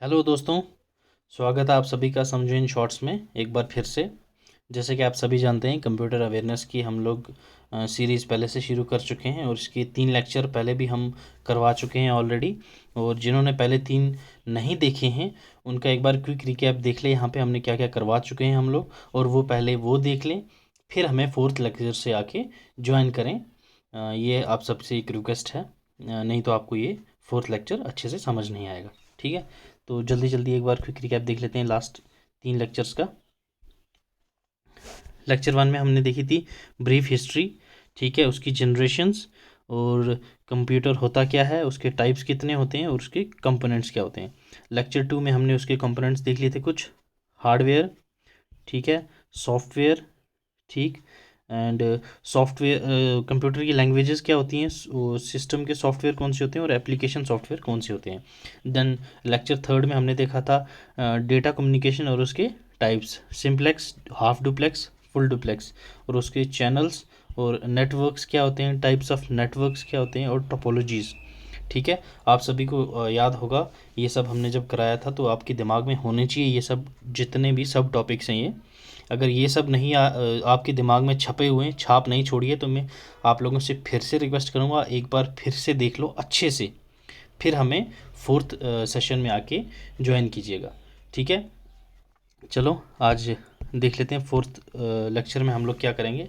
Hello दोस्तों, स्वागत है आप सभी का समझो इन शॉर्ट्स में एक बार फिर से। जैसे कि आप सभी जानते हैं, कंप्यूटर अवेयरनेस की हम लोग सीरीज़ पहले से शुरू कर चुके हैं और इसके 3 लेक्चर पहले भी हम करवा चुके हैं ऑलरेडी। और जिन्होंने पहले 3 नहीं देखे हैं उनका एक बार क्विक रिकैप देख लें, यहाँ पे हमने क्या क्या करवा चुके हैं हम लोग, और वो पहले वो देख लें, फिर हमें 4th लेक्चर से आके ज्वाइन करें। ये आप सबसे एक रिक्वेस्ट है, नहीं तो आपको ये 4th लेक्चर अच्छे से समझ नहीं आएगा। ठीक है, तो जल्दी जल्दी एक बार क्विक रिकैप देख लेते हैं लास्ट 3 लेक्चर्स का। लेक्चर 1 में हमने देखी थी ब्रीफ हिस्ट्री, ठीक है, उसकी जनरेशन्स और कंप्यूटर होता क्या है, उसके टाइप्स कितने होते हैं और उसके कंपोनेंट्स क्या होते हैं। लेक्चर 2 में हमने उसके कंपोनेंट्स देख लिए थे, कुछ हार्डवेयर, ठीक है, सॉफ्टवेयर, ठीक, एंड सॉफ्टवेयर कंप्यूटर की लैंग्वेजेस क्या होती हैं, सिस्टम के सॉफ्टवेयर कौन से होते हैं और एप्लीकेशन सॉफ्टवेयर कौन से होते हैं। देन लेक्चर 3 में हमने देखा था डेटा कम्युनिकेशन और उसके types, simplex, half duplex, full duplex, और उसके चैनल्स और नेटवर्क्स क्या होते हैं, टाइप्स ऑफ नेटवर्क्स क्या होते हैं और टोपोलॉजीज़। ठीक है, आप सभी को याद होगा ये सब हमने जब कराया था, तो आपके दिमाग में होने चाहिए ये सब जितने भी सब टॉपिक्स हैं ये। अगर ये सब नहीं आपके दिमाग में छपे हुए हैं, छाप नहीं छोड़िए, तो मैं आप लोगों से फिर से रिक्वेस्ट करूँगा एक बार फिर से देख लो अच्छे से, फिर हमें 4th सेशन में आके ज्वाइन कीजिएगा। ठीक है, चलो आज देख लेते हैं 4th लेक्चर में हम लोग क्या करेंगे।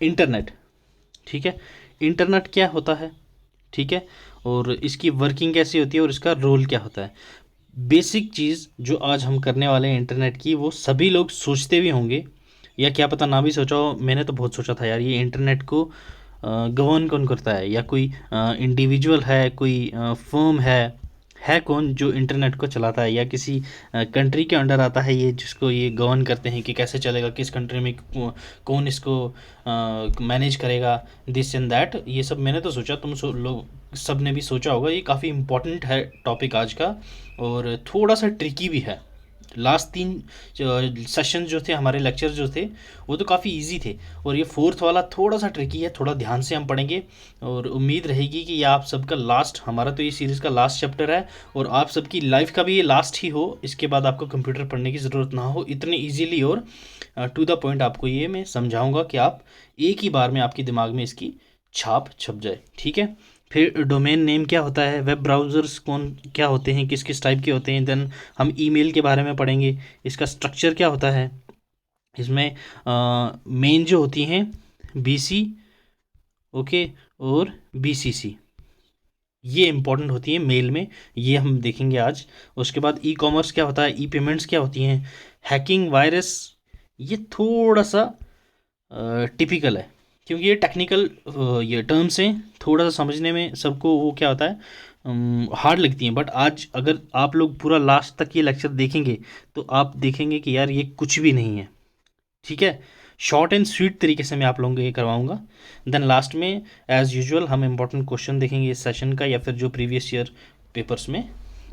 इंटरनेट, ठीक है, इंटरनेट क्या होता है, ठीक है, और इसकी वर्किंग कैसी होती है और इसका रोल क्या होता है। बेसिक चीज़ जो आज हम करने वाले हैं इंटरनेट की, वो सभी लोग सोचते भी होंगे या क्या पता ना भी सोचा हो। मैंने तो बहुत सोचा था यार, ये इंटरनेट को गवर्न कौन करता है, या कोई इंडिविजुअल है, कोई फर्म है कौन जो इंटरनेट को चलाता है, या किसी कंट्री के अंडर आता है ये जिसको ये गवर्न करते हैं कि कैसे चलेगा, किस कंट्री में कौन इसको मैनेज करेगा, दिस एंड दैट। ये सब मैंने तो सोचा, लोग सब ने भी सोचा होगा। ये काफ़ी इम्पोर्टेंट है टॉपिक आज का, और थोड़ा सा ट्रिकी भी है। लास्ट 3 सेशन जो थे, हमारे लेक्चर जो थे, वो तो काफ़ी इजी थे, और ये 4th वाला थोड़ा सा ट्रिकी है, थोड़ा ध्यान से हम पढ़ेंगे। और उम्मीद रहेगी कि ये आप सबका लास्ट, हमारा तो ये सीरीज़ का लास्ट चैप्टर है, और आप सबकी लाइफ का भी ये लास्ट ही हो, इसके बाद आपको कंप्यूटर पढ़ने की ज़रूरत ना हो इतने ईजीली, और टू द पॉइंट आपको ये मैं समझाऊंगा कि आप एक ही बार में आपके दिमाग में इसकी छाप छप जाए। ठीक है, फिर डोमेन नेम क्या होता है, वेब ब्राउज़र्स कौन क्या होते हैं, किस किस टाइप के होते हैं। देन हम ईमेल के बारे में पढ़ेंगे, इसका स्ट्रक्चर क्या होता है। इसमें मेन जो होती हैं बीसी, ओके, और बीसीसी, ये इंपॉर्टेंट होती है मेल में, ये हम देखेंगे आज। उसके बाद ई कॉमर्स क्या होता है, ई पेमेंट्स क्या होती हैं, हैकिंग, वायरस, ये थोड़ा सा टिपिकल है क्योंकि ये टेक्निकल ये टर्म्स हैं, थोड़ा सा समझने में सबको वो क्या होता है, हार्ड लगती हैं। बट आज अगर आप लोग पूरा लास्ट तक ये लेक्चर देखेंगे तो आप देखेंगे कि यार ये कुछ भी नहीं है। ठीक है, शॉर्ट एंड स्वीट तरीके से मैं आप लोगों को ये करवाऊंगा। देन लास्ट में एज यूजुअल हम इंपॉर्टेंट क्वेश्चन देखेंगे इस सेशन का, या फिर जो प्रीवियस ईयर पेपर्स में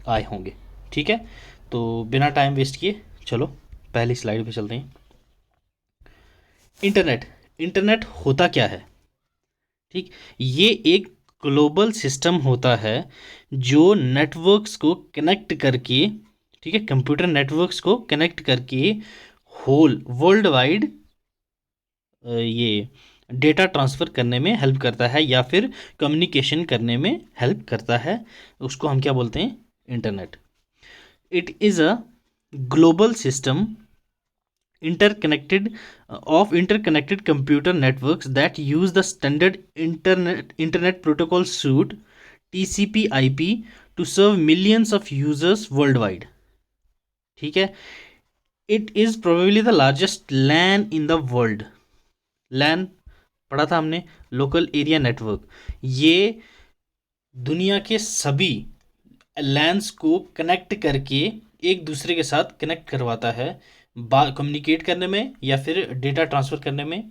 आए होंगे। ठीक है, तो बिना टाइम वेस्ट किए चलो पहली स्लाइड पे चलते हैं। इंटरनेट, इंटरनेट होता क्या है। ठीक, ये एक ग्लोबल सिस्टम होता है जो नेटवर्क्स को कनेक्ट करके, ठीक है, कंप्यूटर नेटवर्क्स को कनेक्ट करके होल वर्ल्ड वाइड ये डेटा ट्रांसफ़र करने में हेल्प करता है, या फिर कम्युनिकेशन करने में हेल्प करता है। उसको हम क्या बोलते हैं, internet. It is a global system interconnected of interconnected computer networks that use the standard internet protocol suite TCP/IP to serve millions of users worldwide. ठीक है, it is probably the largest LAN in the world. LAN पढ़ा था हमने, local area network. ये दुनिया के सभी lens को कनेक्ट करके एक दूसरे के साथ कनेक्ट करवाता है, कम्युनिकेट करने में या फिर डेटा ट्रांसफ़र करने में।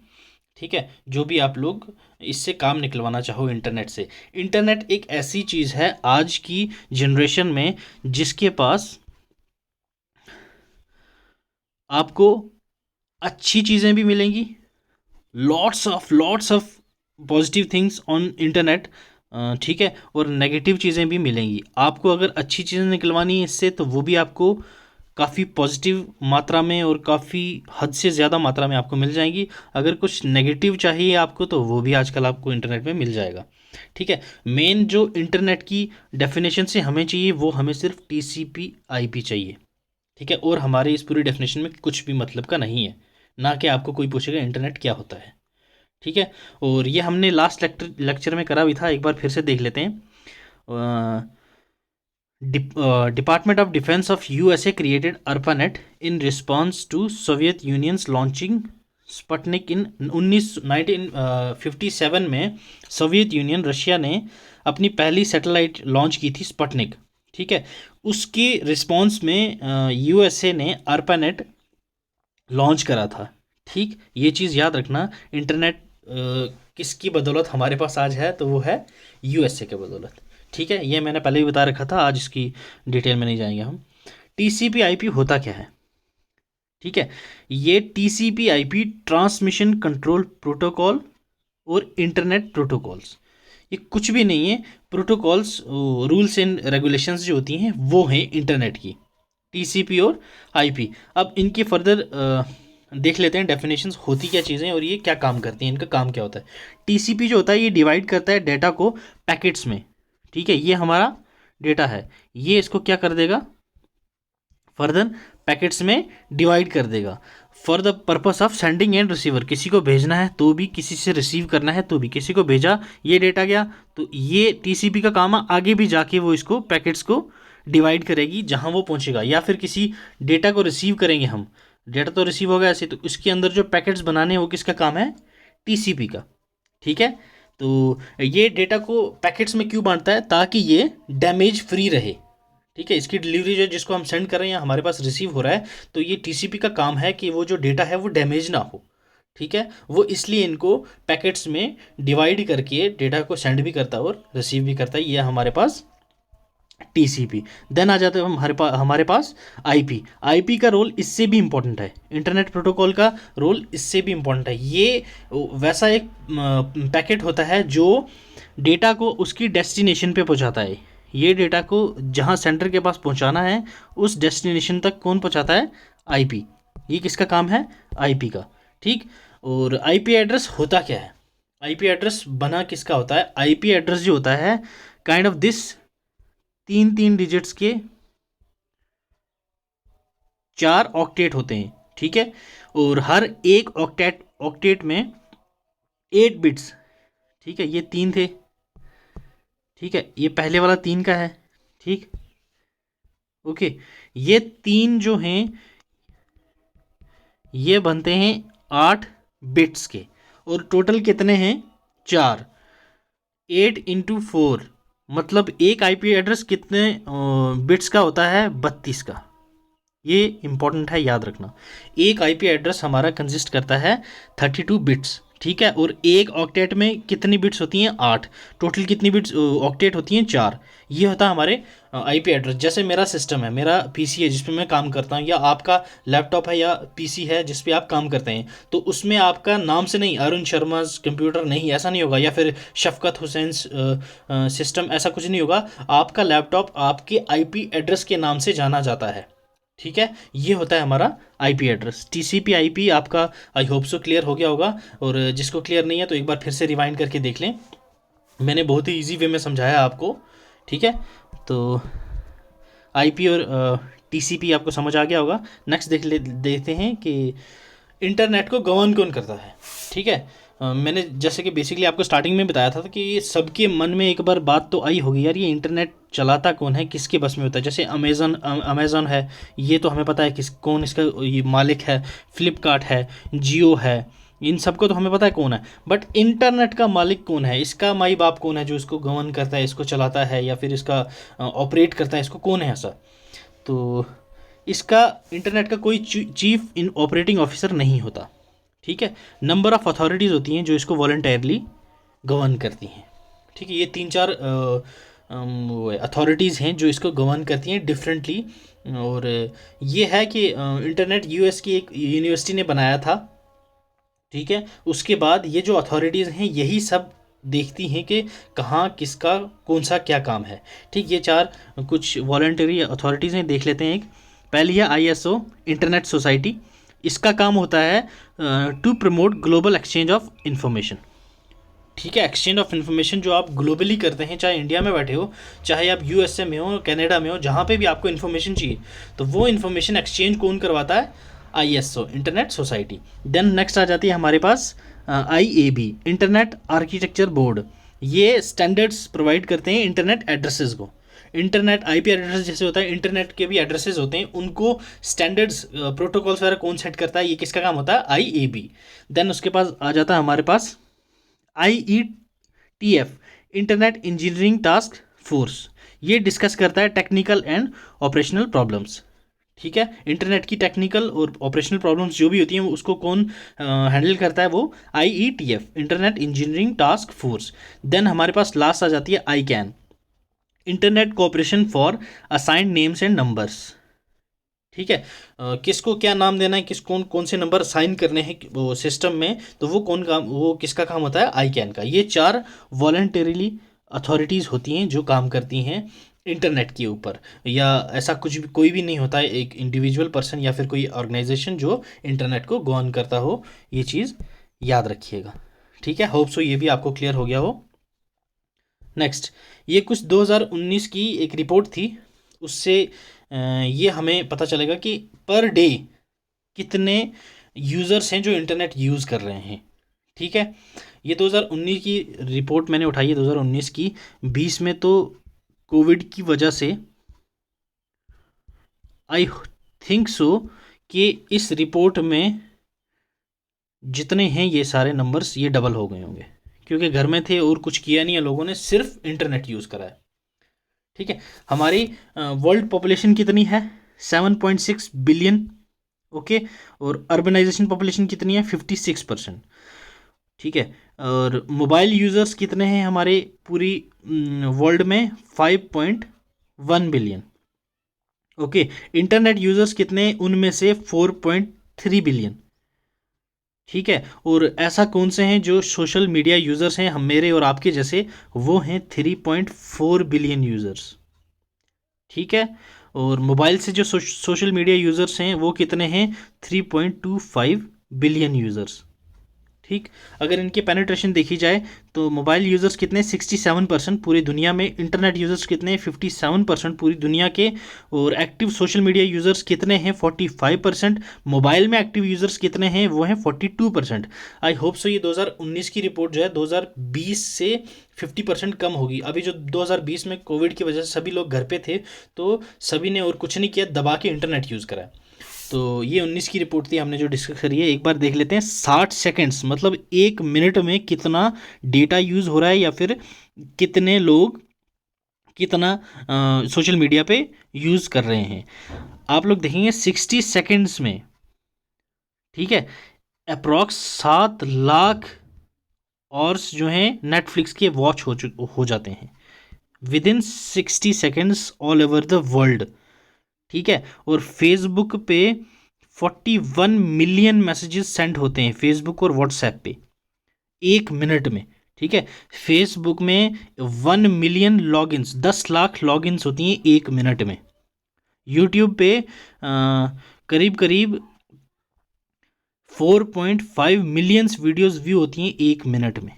ठीक है, जो भी आप लोग इससे काम निकलवाना चाहो इंटरनेट से। इंटरनेट एक ऐसी चीज़ है आज की जनरेशन में जिसके पास आपको अच्छी चीज़ें भी मिलेंगी, lots of positive things on internet, ठीक है, और नेगेटिव चीज़ें भी मिलेंगी आपको। अगर अच्छी चीज़ें निकलवानी है इससे तो वो भी आपको काफ़ी पॉजिटिव मात्रा में और काफ़ी हद से ज़्यादा मात्रा में आपको मिल जाएंगी। अगर कुछ नेगेटिव चाहिए आपको तो वो भी आजकल आपको इंटरनेट में मिल जाएगा। ठीक है, मेन जो इंटरनेट की डेफिनेशन से हमें चाहिए वो हमें सिर्फ टीसीपी आईपी चाहिए। ठीक है, और हमारे इस पूरी डेफिनेशन में कुछ भी मतलब का नहीं है, ना कि आपको कोई पूछेगा इंटरनेट क्या होता है। ठीक है, और ये हमने लास्ट लेक्चर में करा भी था, एक बार फिर से देख लेते हैं। Department of Defense of USA created ARPANET in response to Soviet Union's launching Sputnik in 1957 में सोवियत यूनियन रशिया ने अपनी पहली सैटेलाइट लॉन्च की थी स्पुतनिक। ठीक है, उसके रिस्पॉन्स में यूएसए ने ARPANET लॉन्च करा था। ठीक, ये चीज़ याद रखना, इंटरनेट किसकी बदौलत हमारे पास आज है तो वो है यूएसए के बदौलत। ठीक है, ये मैंने पहले भी बता रखा था, आज इसकी डिटेल में नहीं जाएंगे हम। टीसीपी आईपी होता क्या है? ठीक है, ये TCP IP transmission control protocol और इंटरनेट प्रोटोकॉल्स, ये कुछ भी नहीं है। प्रोटोकॉल्स, रूल्स एंड रेगुलेशंस जो होती हैं वो हैं इंटरनेट की, टीसीपी और आईपी। अब इनकी फर्दर देख लेते हैं डेफिनेशंस होती क्या चीज़ें और ये क्या काम करती हैं, इनका काम क्या होता है। टीसीपी जो होता है ये डिवाइड करता है डेटा को पैकेट्स में। ठीक है, ये हमारा डेटा है, ये इसको क्या कर देगा, फर्दर पैकेट्स में डिवाइड कर देगा for the purpose of sending end receiver. किसी को भेजना है तो भी, किसी से रिसीव करना है तो भी, किसी को भेजा ये डेटा गया तो ये टीसीपी का काम है, आगे भी जाके वो इसको पैकेट्स को डिवाइड करेगी जहां वो पहुंचेगा। या फिर किसी डेटा को रिसीव करेंगे हम, डेटा तो रिसीव होगा ऐसे, तो उसके अंदर जो पैकेट्स बनाने हैं वो किसका काम है, टीसीपी का। ठीक है, तो ये डेटा को पैकेट्स में क्यों बांटता है, ताकि ये डैमेज फ्री रहे। ठीक है, इसकी डिलीवरी जो जिसको हम सेंड कर रहे हैं या हमारे पास रिसीव हो रहा है, तो ये टीसीपी का काम है कि वो जो डेटा है वो डैमेज ना हो। ठीक है, वो इसलिए इनको पैकेट्स में डिवाइड करके डेटा को सेंड भी करता है और रिसीव भी करता है, ये हमारे पास टीसीपी। देन आ जाते हैं हमारे पास आईपी। आईपी का रोल इससे भी इम्पोर्टेंट है, इंटरनेट प्रोटोकॉल का रोल इससे भी इम्पोर्टेंट है। ये वैसा एक पैकेट होता है जो डेटा को उसकी डेस्टिनेशन पे पहुंचाता है। ये डेटा को जहां सेंडर के पास पहुंचाना है उस डेस्टिनेशन तक कौन पहुंचाता है, आईपी। ये किसका काम है, आईपी का। ठीक, और आईपी एड्रेस होता क्या है, आईपी एड्रेस बना किसका होता है, आईपी एड्रेस जो होता है काइंड ऑफ दिस, 3 डिजिट्स के 4 ऑक्टेट होते हैं। ठीक है, और हर एक ऑक्टेट में 8 बिट्स। ठीक है, ये 3 थे। ठीक है, ये पहले वाला 3 का है। ठीक, ओके, ये 3 जो हैं ये बनते हैं 8 बिट्स के, और टोटल कितने हैं, 4। 8 × 4 मतलब एक आईपी एड्रेस कितने बिट्स का होता है, 32 का। ये इंपॉर्टेंट है, याद रखना। एक आईपी एड्रेस हमारा कंसिस्ट करता है 32 बिट्स। ठीक है, और एक ऑक्टेट में कितनी बिट्स होती हैं, 8। टोटल कितनी बिट्स ऑक्टेट होती हैं, 4। ये होता है हमारे आईपी एड्रेस। जैसे मेरा सिस्टम है, मेरा पीसी है जिस पे मैं काम करता हूँ, या आपका लैपटॉप है या पीसी है जिस पे आप काम करते हैं, तो उसमें आपका नाम से नहीं, अरुण शर्मा कंप्यूटर नहीं, ऐसा नहीं होगा, या फिर शफकत हुसैन सिस्टम, ऐसा कुछ नहीं होगा। आपका लैपटॉप आपके आईपी एड्रेस के नाम से जाना जाता है। ठीक है, ये होता है हमारा आईपी एड्रेस। टीसीपी आईपी आपका आई होप सो क्लियर हो गया होगा, और जिसको क्लियर नहीं है तो एक बार फिर से रिवाइंड करके देख लें, मैंने बहुत ही इजी वे में समझाया आपको। ठीक है, तो आईपी और टीसीपी आपको समझ आ गया होगा। नेक्स्ट देखते हैं कि इंटरनेट को गवर्न कौन करता है। ठीक है, मैंने जैसे कि बेसिकली आपको स्टार्टिंग में बताया था कि ये सबके मन में एक बार बात तो आई होगी, यार ये इंटरनेट चलाता कौन है, किसके बस में होता है। जैसे अमेज़न है, ये तो हमें पता है कौन इसका ये मालिक है। फ्लिपकार्ट है, जियो है, इन सबको तो हमें पता है कौन है। बट इंटरनेट का मालिक कौन है, इसका माई बाप कौन है जो इसको गवर्न करता है, इसको चलाता है, या फिर इसका ऑपरेट करता है, इसको कौन है ऐसा। तो इसका इंटरनेट का कोई चीफ इन ऑपरेटिंग ऑफिसर नहीं होता। ठीक है, नंबर ऑफ़ अथॉरिटीज़ होती हैं जो इसको वॉलंटरली गवर्न करती हैं। ठीक है, ये 3-4 अथॉरिटीज़ हैं जो इसको गवर्न करती हैं डिफरेंटली। और ये है कि इंटरनेट यूएस की एक यूनिवर्सिटी ने बनाया था। ठीक है, उसके बाद ये जो अथॉरिटीज़ हैं यही सब देखती हैं कि कहाँ किसका कौन सा क्या काम है। ठीक, ये चार कुछ वॉलंटरी अथॉरिटीज़ हैं, देख लेते हैं। एक पहली है आईएसओ, इंटरनेट सोसाइटी। इसका काम होता है to promote global exchange of information. ठीक है, एक्सचेंज ऑफ इन्फॉर्मेशन जो आप ग्लोबली करते हैं, चाहे इंडिया में बैठे हो, चाहे आप यूएसए में हो, कनाडा में हो, जहाँ पे भी आपको इन्फॉर्मेशन चाहिए, तो वो इन्फॉर्मेशन एक्सचेंज कौन करवाता है? ISO, internet society. Then next आ जाती है हमारे पास आईएबी, इंटरनेट आर्किटेक्चर बोर्ड। ये स्टैंडर्ड्स प्रोवाइड करते हैं इंटरनेट एड्रेसेस को। इंटरनेट आईपी एड्रेस जैसे होता है, इंटरनेट के भी एड्रेसेस होते हैं, उनको स्टैंडर्ड्स प्रोटोकॉल्स वगैरह कौन सेट करता है? ये किसका काम होता है? आईएबी। देन उसके पास आ जाता है हमारे पास IETF, internet engineering task force. ये डिस्कस करता है टेक्निकल एंड ऑपरेशनल प्रॉब्लम्स। ठीक है, इंटरनेट की टेक्निकल और ऑपरेशनल प्रॉब्लम्स जो भी होती हैं उसको कौन हैंडल करता है? वो IETF, internet engineering task force. Then हमारे पास लास्ट आ जाती है ICANN, internet cooperation for assigned names and numbers. ठीक है, किसको क्या नाम देना है, किस कौन कौन से नंबर साइन करने हैं वो सिस्टम में, तो वो कौन काम, वो किसका काम होता है? आईकैन का। ये चार वॉलंटरीली अथॉरिटीज़ होती हैं जो काम करती हैं इंटरनेट के ऊपर, या ऐसा कुछ भी कोई भी नहीं होता है एक इंडिविजुअल पर्सन या फिर कोई ऑर्गेनाइजेशन जो इंटरनेट को गो ऑन करता हो। ये चीज़ याद रखिएगा। ठीक है, होप सो ये भी आपको क्लियर हो गया हो। नेक्स्ट, ये कुछ 2019 की एक रिपोर्ट थी, उससे ये हमें पता चलेगा कि पर डे कितने यूज़र्स हैं जो इंटरनेट यूज़ कर रहे हैं। ठीक है, ये 2019 की रिपोर्ट मैंने उठाई है, 2019 की। 20 में तो कोविड की वजह से आई थिंक सो कि इस रिपोर्ट में जितने हैं ये सारे नंबर्स ये डबल हो गए होंगे, क्योंकि घर में थे और कुछ किया नहीं है लोगों ने, सिर्फ इंटरनेट यूज़ करा है। ठीक है, हमारी वर्ल्ड पॉपुलेशन कितनी है? 7.6 बिलियन। ओके, और अर्बनाइजेशन पॉपुलेशन कितनी है? 56%। ठीक है, और मोबाइल यूज़र्स कितने हैं हमारे पूरी वर्ल्ड में? 5.1 बिलियन। ओके, इंटरनेट यूज़र्स कितने? उनमें से 4.3 बिलियन। ठीक है, और ऐसा कौन से हैं जो सोशल मीडिया यूज़र्स हैं, हम मेरे और आपके जैसे? वो हैं 3.4 बिलियन यूज़र्स। ठीक है, और मोबाइल से जो सोशल मीडिया यूज़र्स हैं वो कितने हैं? 3.25 बिलियन यूज़र्स। ठीक, अगर इनके पेनिट्रेशन देखी जाए तो मोबाइल यूज़र्स कितने? 67% पूरी दुनिया में। इंटरनेट यूज़र्स कितने? 57% पूरी दुनिया के। और एक्टिव सोशल मीडिया यूज़र्स कितने हैं? 45%। मोबाइल में एक्टिव यूज़र्स कितने हैं? वो हैं 42%। आई होप सो ये 2019 की रिपोर्ट जो है 2020 से 50% कम होगी। अभी जो 2020 में कोविड की वजह से सभी लोग घर पे थे, तो सभी ने और कुछ नहीं किया, दबा के इंटरनेट यूज़ करा। तो ये 19 की रिपोर्ट थी, हमने जो डिस्कस करी है। एक बार देख लेते हैं, 60 सेकंड्स मतलब 1 मिनट में कितना डेटा यूज़ हो रहा है, या फिर कितने लोग कितना सोशल मीडिया पे यूज़ कर रहे हैं। आप लोग देखेंगे 60 सेकंड्स में, ठीक है, अप्रॉक्स 7 लाख आवर्स जो हैं नेटफ्लिक्स के वॉच हो जाते हैं with in 60 seconds all over the world. ठीक है, और फेसबुक पे 41 मिलियन मैसेजेस सेंड होते हैं, फेसबुक और व्हाट्सएप पे 1 मिनट में। ठीक है, फेसबुक में 1 मिलियन लॉगिन्स, 10 लाख लॉगिन्स होती हैं 1 मिनट में। यूट्यूब पे करीब करीब 4.5 मिलियंस वीडियोस व्यू होती हैं 1 मिनट में।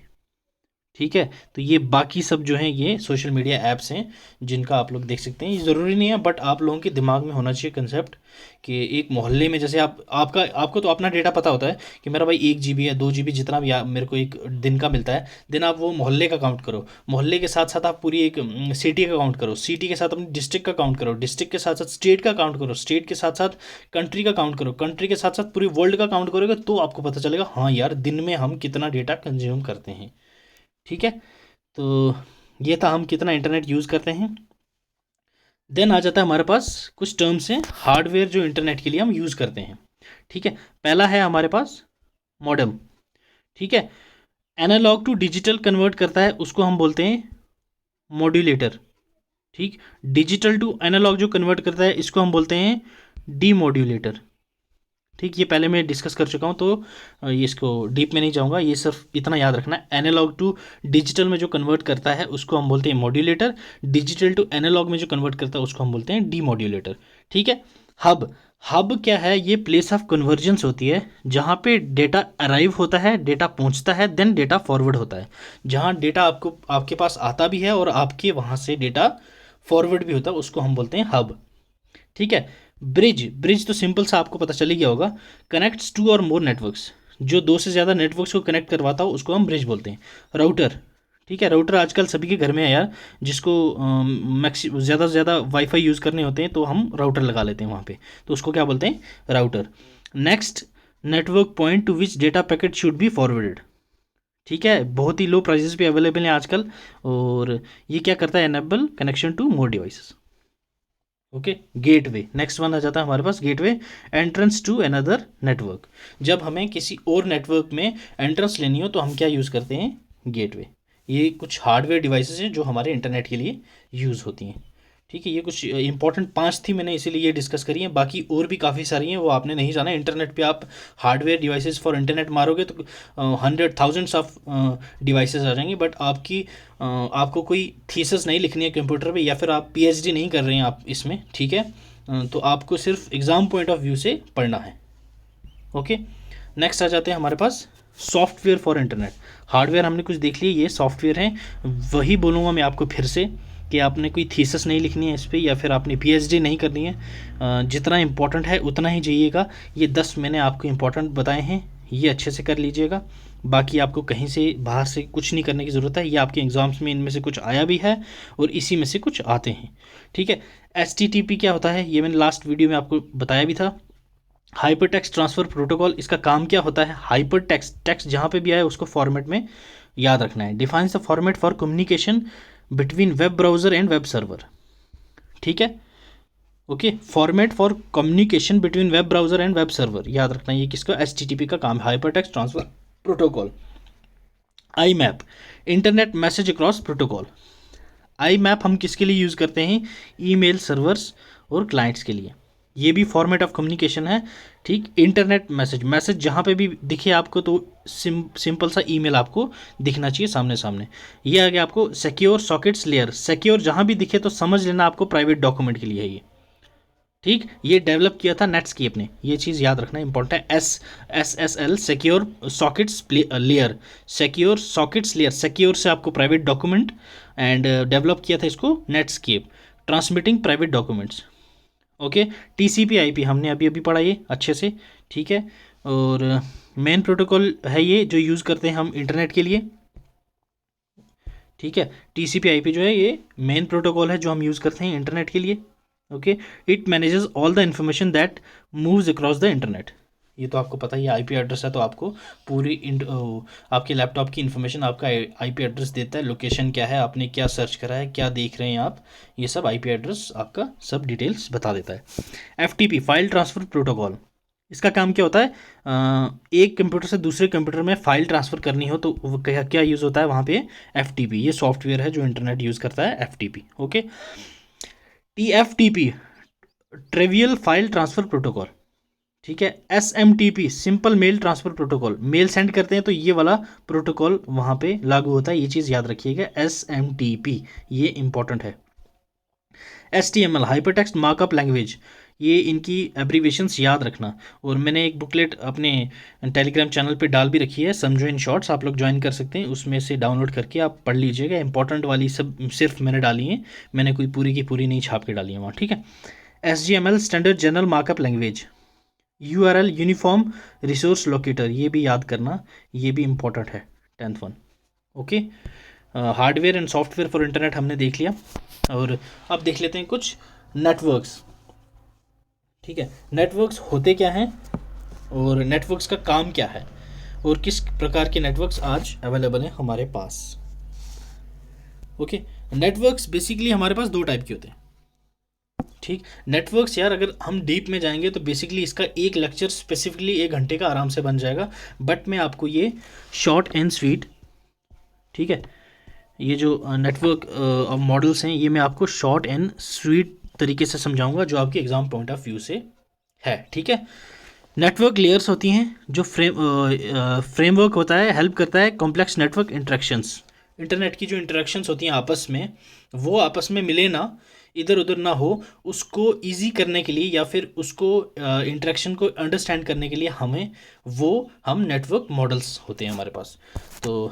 ठीक है, तो ये बाकी सब जो हैं ये सोशल मीडिया ऐप्स हैं जिनका आप लोग देख सकते हैं। ये ज़रूरी नहीं है, बट आप लोगों के दिमाग में होना चाहिए कंसेप्ट कि एक मोहल्ले में जैसे आपको तो अपना डेटा पता होता है कि मेरा भाई 1 GB है, 2 GB, जितना भी मेरे को एक दिन का मिलता है। देन आप वो मोहल्ले का काउंट करो, मोहल्ले के साथ साथ आप पूरी एक सिटी का काउंट करो, सिटी के साथ अपनी डिस्ट्रिक्ट का काउंट करो, डिस्ट्रिक्ट के साथ साथ स्टेट का काउंट करो, स्टेट के साथ साथ कंट्री का काउंट करो, कंट्री के साथ साथ पूरी वर्ल्ड का काउंट करोगे, तो आपको पता चलेगा हाँ यार दिन में हम कितना डेटा कंज्यूम करते हैं। ठीक है, तो ये था हम कितना इंटरनेट यूज़ करते हैं। देन आ जाता है हमारे पास कुछ टर्म्स हैं हार्डवेयर जो इंटरनेट के लिए हम यूज़ करते हैं। ठीक है, पहला है हमारे पास मॉडेम। ठीक है, एनालॉग टू डिजिटल कन्वर्ट करता है, उसको हम बोलते हैं मॉड्यूलेटर। ठीक, डिजिटल टू एनालॉग जो कन्वर्ट करता है इसको हम बोलते हैं डीमॉड्यूलेटर। ठीक, ये पहले मैं डिस्कस कर चुका हूँ, तो ये इसको डीप में नहीं जाऊँगा, ये सिर्फ इतना याद रखना है। एनालॉग टू डिजिटल में जो कन्वर्ट करता है उसको हम बोलते हैं मॉड्यूलेटर, डिजिटल टू एनालॉग में जो कन्वर्ट करता है उसको हम बोलते हैं डीमॉड्यूलेटर। ठीक है। हब, हब क्या है, ये प्लेस ऑफ कन्वर्जेंस होती है जहाँ पे डेटा अराइव होता है, डेटा पहुँचता है, देन डेटा फॉरवर्ड होता है। जहाँ डेटा आपको आपके पास आता भी है और आपके वहाँ से डेटा फॉरवर्ड भी होता है, उसको हम बोलते हैं हब। ठीक है। ब्रिज, ब्रिज तो सिंपल सा आपको पता चल ही गया होगा, कनेक्ट्स टू और मोर नेटवर्क्स, जो दो से ज़्यादा नेटवर्क्स को कनेक्ट करवाता हो उसको हम ब्रिज बोलते हैं। राउटर, ठीक है, राउटर आजकल सभी के घर में है यार, जिसको मैक्सी ज़्यादा से ज़्यादा वाईफाई यूज़ करने होते हैं तो हम राउटर लगा लेते हैं वहाँ पे, तो उसको क्या बोलते हैं, router. Next, network point two which data packet should be forwarded. ठीक है, बहुत ही लो प्राइसेस पे अवेलेबल है आजकल, और ये क्या करता है, enable connection to more devices. Okay. Gateway, next one आ जाता है हमारे पास, gateway, entrance to another network. जब हमें किसी और नेटवर्क में एंट्रेंस लेनी हो तो हम क्या यूज़ करते हैं, गेटवे। ये कुछ हार्डवेयर डिवाइसेस हैं जो हमारे इंटरनेट के लिए यूज़ होती हैं। ठीक है, ये कुछ इंपॉर्टेंट 5 थी, मैंने इसीलिए ये डिस्कस करी है, बाकी और भी काफ़ी सारी हैं, वो आपने नहीं जाना। इंटरनेट पे आप हार्डवेयर डिवाइसेस फॉर इंटरनेट मारोगे तो 100,000 ऑफ डिवाइसेस आ जाएंगे, बट आपको कोई थीसिस नहीं लिखनी है कंप्यूटर पे, या फिर आप पीएचडी नहीं कर रहे हैं आप इसमें, ठीक है, तो आपको सिर्फ एग्ज़ाम पॉइंट ऑफ व्यू से पढ़ना है। ओके। नेक्स्ट आ जाते हैं हमारे पास सॉफ्टवेयर फॉर इंटरनेट। हार्डवेयर हमने कुछ देख लिया, ये सॉफ्टवेयर हैं, वही बोलूँगा मैं आपको फिर से कि आपने कोई थीसिस नहीं लिखनी है इस पर, या फिर आपने पीएचडी नहीं करनी है। जितना इंपॉर्टेंट है उतना ही जाइएगा। ये 10 मैंने आपको इंपॉर्टेंट बताए हैं, ये अच्छे से कर लीजिएगा। बाकी आपको कहीं से बाहर से कुछ नहीं करने की ज़रूरत है, ये आपके एग्ज़ाम्स में इनमें से कुछ आया भी है और इसी में से कुछ आते हैं। ठीक है। HTTP क्या होता है, ये मैंने लास्ट वीडियो में आपको बताया भी था। हाइपर टेक्स्ट ट्रांसफ़र प्रोटोकॉल, इसका काम क्या होता है, हाइपर टेक्स्ट जहाँ पे भी आए उसको फॉर्मेट में याद रखना है। Defines the format for communication between web browser and web server. ठीक है। Okay, format for communication between web browser and web server, याद रखना ये किसका, HTTP का काम, hyper text transfer protocol. IMAP, internet message across protocol. IMAP हम किसके लिए यूज़ करते हैं, ईमेल सर्वर्स और क्लाइंट्स के लिए। ये भी फॉर्मेट ऑफ कम्युनिकेशन है। ठीक, इंटरनेट मैसेज जहाँ पे भी दिखे आपको तो सिंपल सा ईमेल आपको दिखना चाहिए सामने सामने। ये आ गया आपको सिक्योर सॉकेट्स लेयर, सिक्योर जहाँ भी दिखे तो समझ लेना आपको प्राइवेट डॉक्यूमेंट के लिए है ये। ठीक, ये डेवलप किया था नेटस्केप ने, ये चीज़ याद रखना इंपॉर्टेंट है। SSL secure sockets layer, secure sockets layer, secure से आपको प्राइवेट डॉक्यूमेंट, एंड डेवलप किया था इसको Netscape, transmitting private documents. Okay. TCP/IP हमने अभी अभी पढ़ा ये अच्छे से। ठीक है, और मेन प्रोटोकॉल है ये जो यूज़ करते हैं हम इंटरनेट के लिए। ठीक है, TCP/IP जो है ये मेन प्रोटोकॉल है जो हम यूज़ करते हैं इंटरनेट के लिए। Okay. It manages all the information that moves across the internet. ये तो आपको पता ही है, IP एड्रेस है तो आपको पूरी आपके लैपटॉप की इन्फॉर्मेशन आपका IP एड्रेस देता है, लोकेशन क्या है, आपने क्या सर्च करा है, क्या देख रहे हैं आप, ये सब IP एड्रेस आपका सब डिटेल्स बता देता है। FTP, फाइल ट्रांसफ़र प्रोटोकॉल, इसका काम क्या होता है, एक कंप्यूटर से दूसरे कंप्यूटर में फ़ाइल ट्रांसफ़र करनी हो तो वो क्या क्या यूज़ होता है वहाँ पे, FTP, ये सॉफ्टवेयर है जो इंटरनेट यूज़ करता है, FTP। Okay. TFTP, trivial file transfer protocol. ठीक है। SMTP, simple mail transfer protocol, mail send करते हैं तो ये वाला प्रोटोकॉल वहाँ पे लागू होता है, ये चीज़ याद रखिएगा, SMTP, ये इंपॉर्टेंट है। HTML, हाइपरटेक्स्ट मार्कअप लैंग्वेज, ये इनकी एब्रीवेशंस याद रखना, और मैंने एक बुकलेट अपने टेलीग्राम चैनल पे डाल भी रखी है, समझो इन शॉर्ट्स, आप लोग ज्वाइन कर सकते हैं, उसमें से डाउनलोड करके आप पढ़ लीजिएगा। इंपॉर्टेंट वाली सब सिर्फ मैंने डाली है, मैंने कोई पूरी की पूरी नहीं छाप के डाली है वहाँ। ठीक है। SGML, standard general markup language. URL, uniform resource locator, ये भी याद करना, ये भी इंपॉर्टेंट है, 10th one. Okay. Hardware and software for internet हमने देख लिया, और अब देख लेते हैं कुछ नेटवर्क्स। ठीक है, नेटवर्क्स होते क्या हैं और नेटवर्क्स का काम क्या है, और किस प्रकार के नेटवर्क्स आज अवेलेबल हैं हमारे पास। ओके। नेटवर्क्स बेसिकली हमारे पास दो टाइप के होते हैं। ठीक, नेटवर्क्स यार अगर हम डीप में जाएंगे तो बेसिकली इसका एक लेक्चर स्पेसिफिकली 1 घंटे का आराम से बन जाएगा, बट मैं आपको ये शॉर्ट एंड स्वीट, ठीक है, ये जो नेटवर्क मॉडल्स हैं ये मैं आपको शॉर्ट एंड स्वीट तरीके से समझाऊंगा जो आपके एग्जाम पॉइंट ऑफ व्यू से है। ठीक है। नेटवर्क लेयर्स होती हैं जो फ्रेमवर्क होता है, हेल्प करता है कॉम्प्लेक्स नेटवर्क इंटरेक्शंस। इंटरनेट की जो इंटरेक्शंस होती हैं आपस में, वो आपस में मिले ना, इधर उधर ना हो, उसको इजी करने के लिए या फिर उसको इंटरेक्शन को अंडरस्टैंड करने के लिए हम नेटवर्क मॉडल्स होते हैं हमारे पास। तो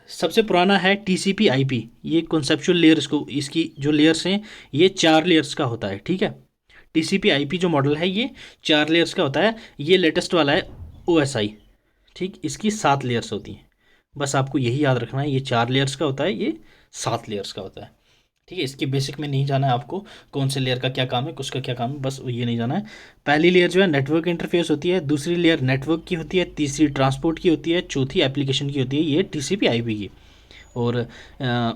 सबसे पुराना है टीसीपी आईपी। ये कॉन्सेप्चुअल लेयर्स को, इसकी जो लेयर्स हैं ये 4 लेयर्स का होता है, ठीक है। टीसीपी आईपी जो मॉडल है ये 4 लेयर्स का होता है। ये लेटेस्ट वाला है ओएसआई, ठीक, इसकी 7 लेयर्स होती हैं। बस आपको यही याद रखना है, ये 4 लेयर्स का होता है, ये 7 लेयर्स का होता है, ठीक है। इसकी बेसिक में नहीं जाना है आपको, कौन से लेयर का क्या काम है, किसका क्या काम है, बस ये नहीं जाना है। पहली लेयर जो है नेटवर्क इंटरफेस होती है, दूसरी लेयर नेटवर्क की होती है, तीसरी ट्रांसपोर्ट की होती है, चौथी एप्लीकेशन की होती है, ये टीसीपी आईपी की। और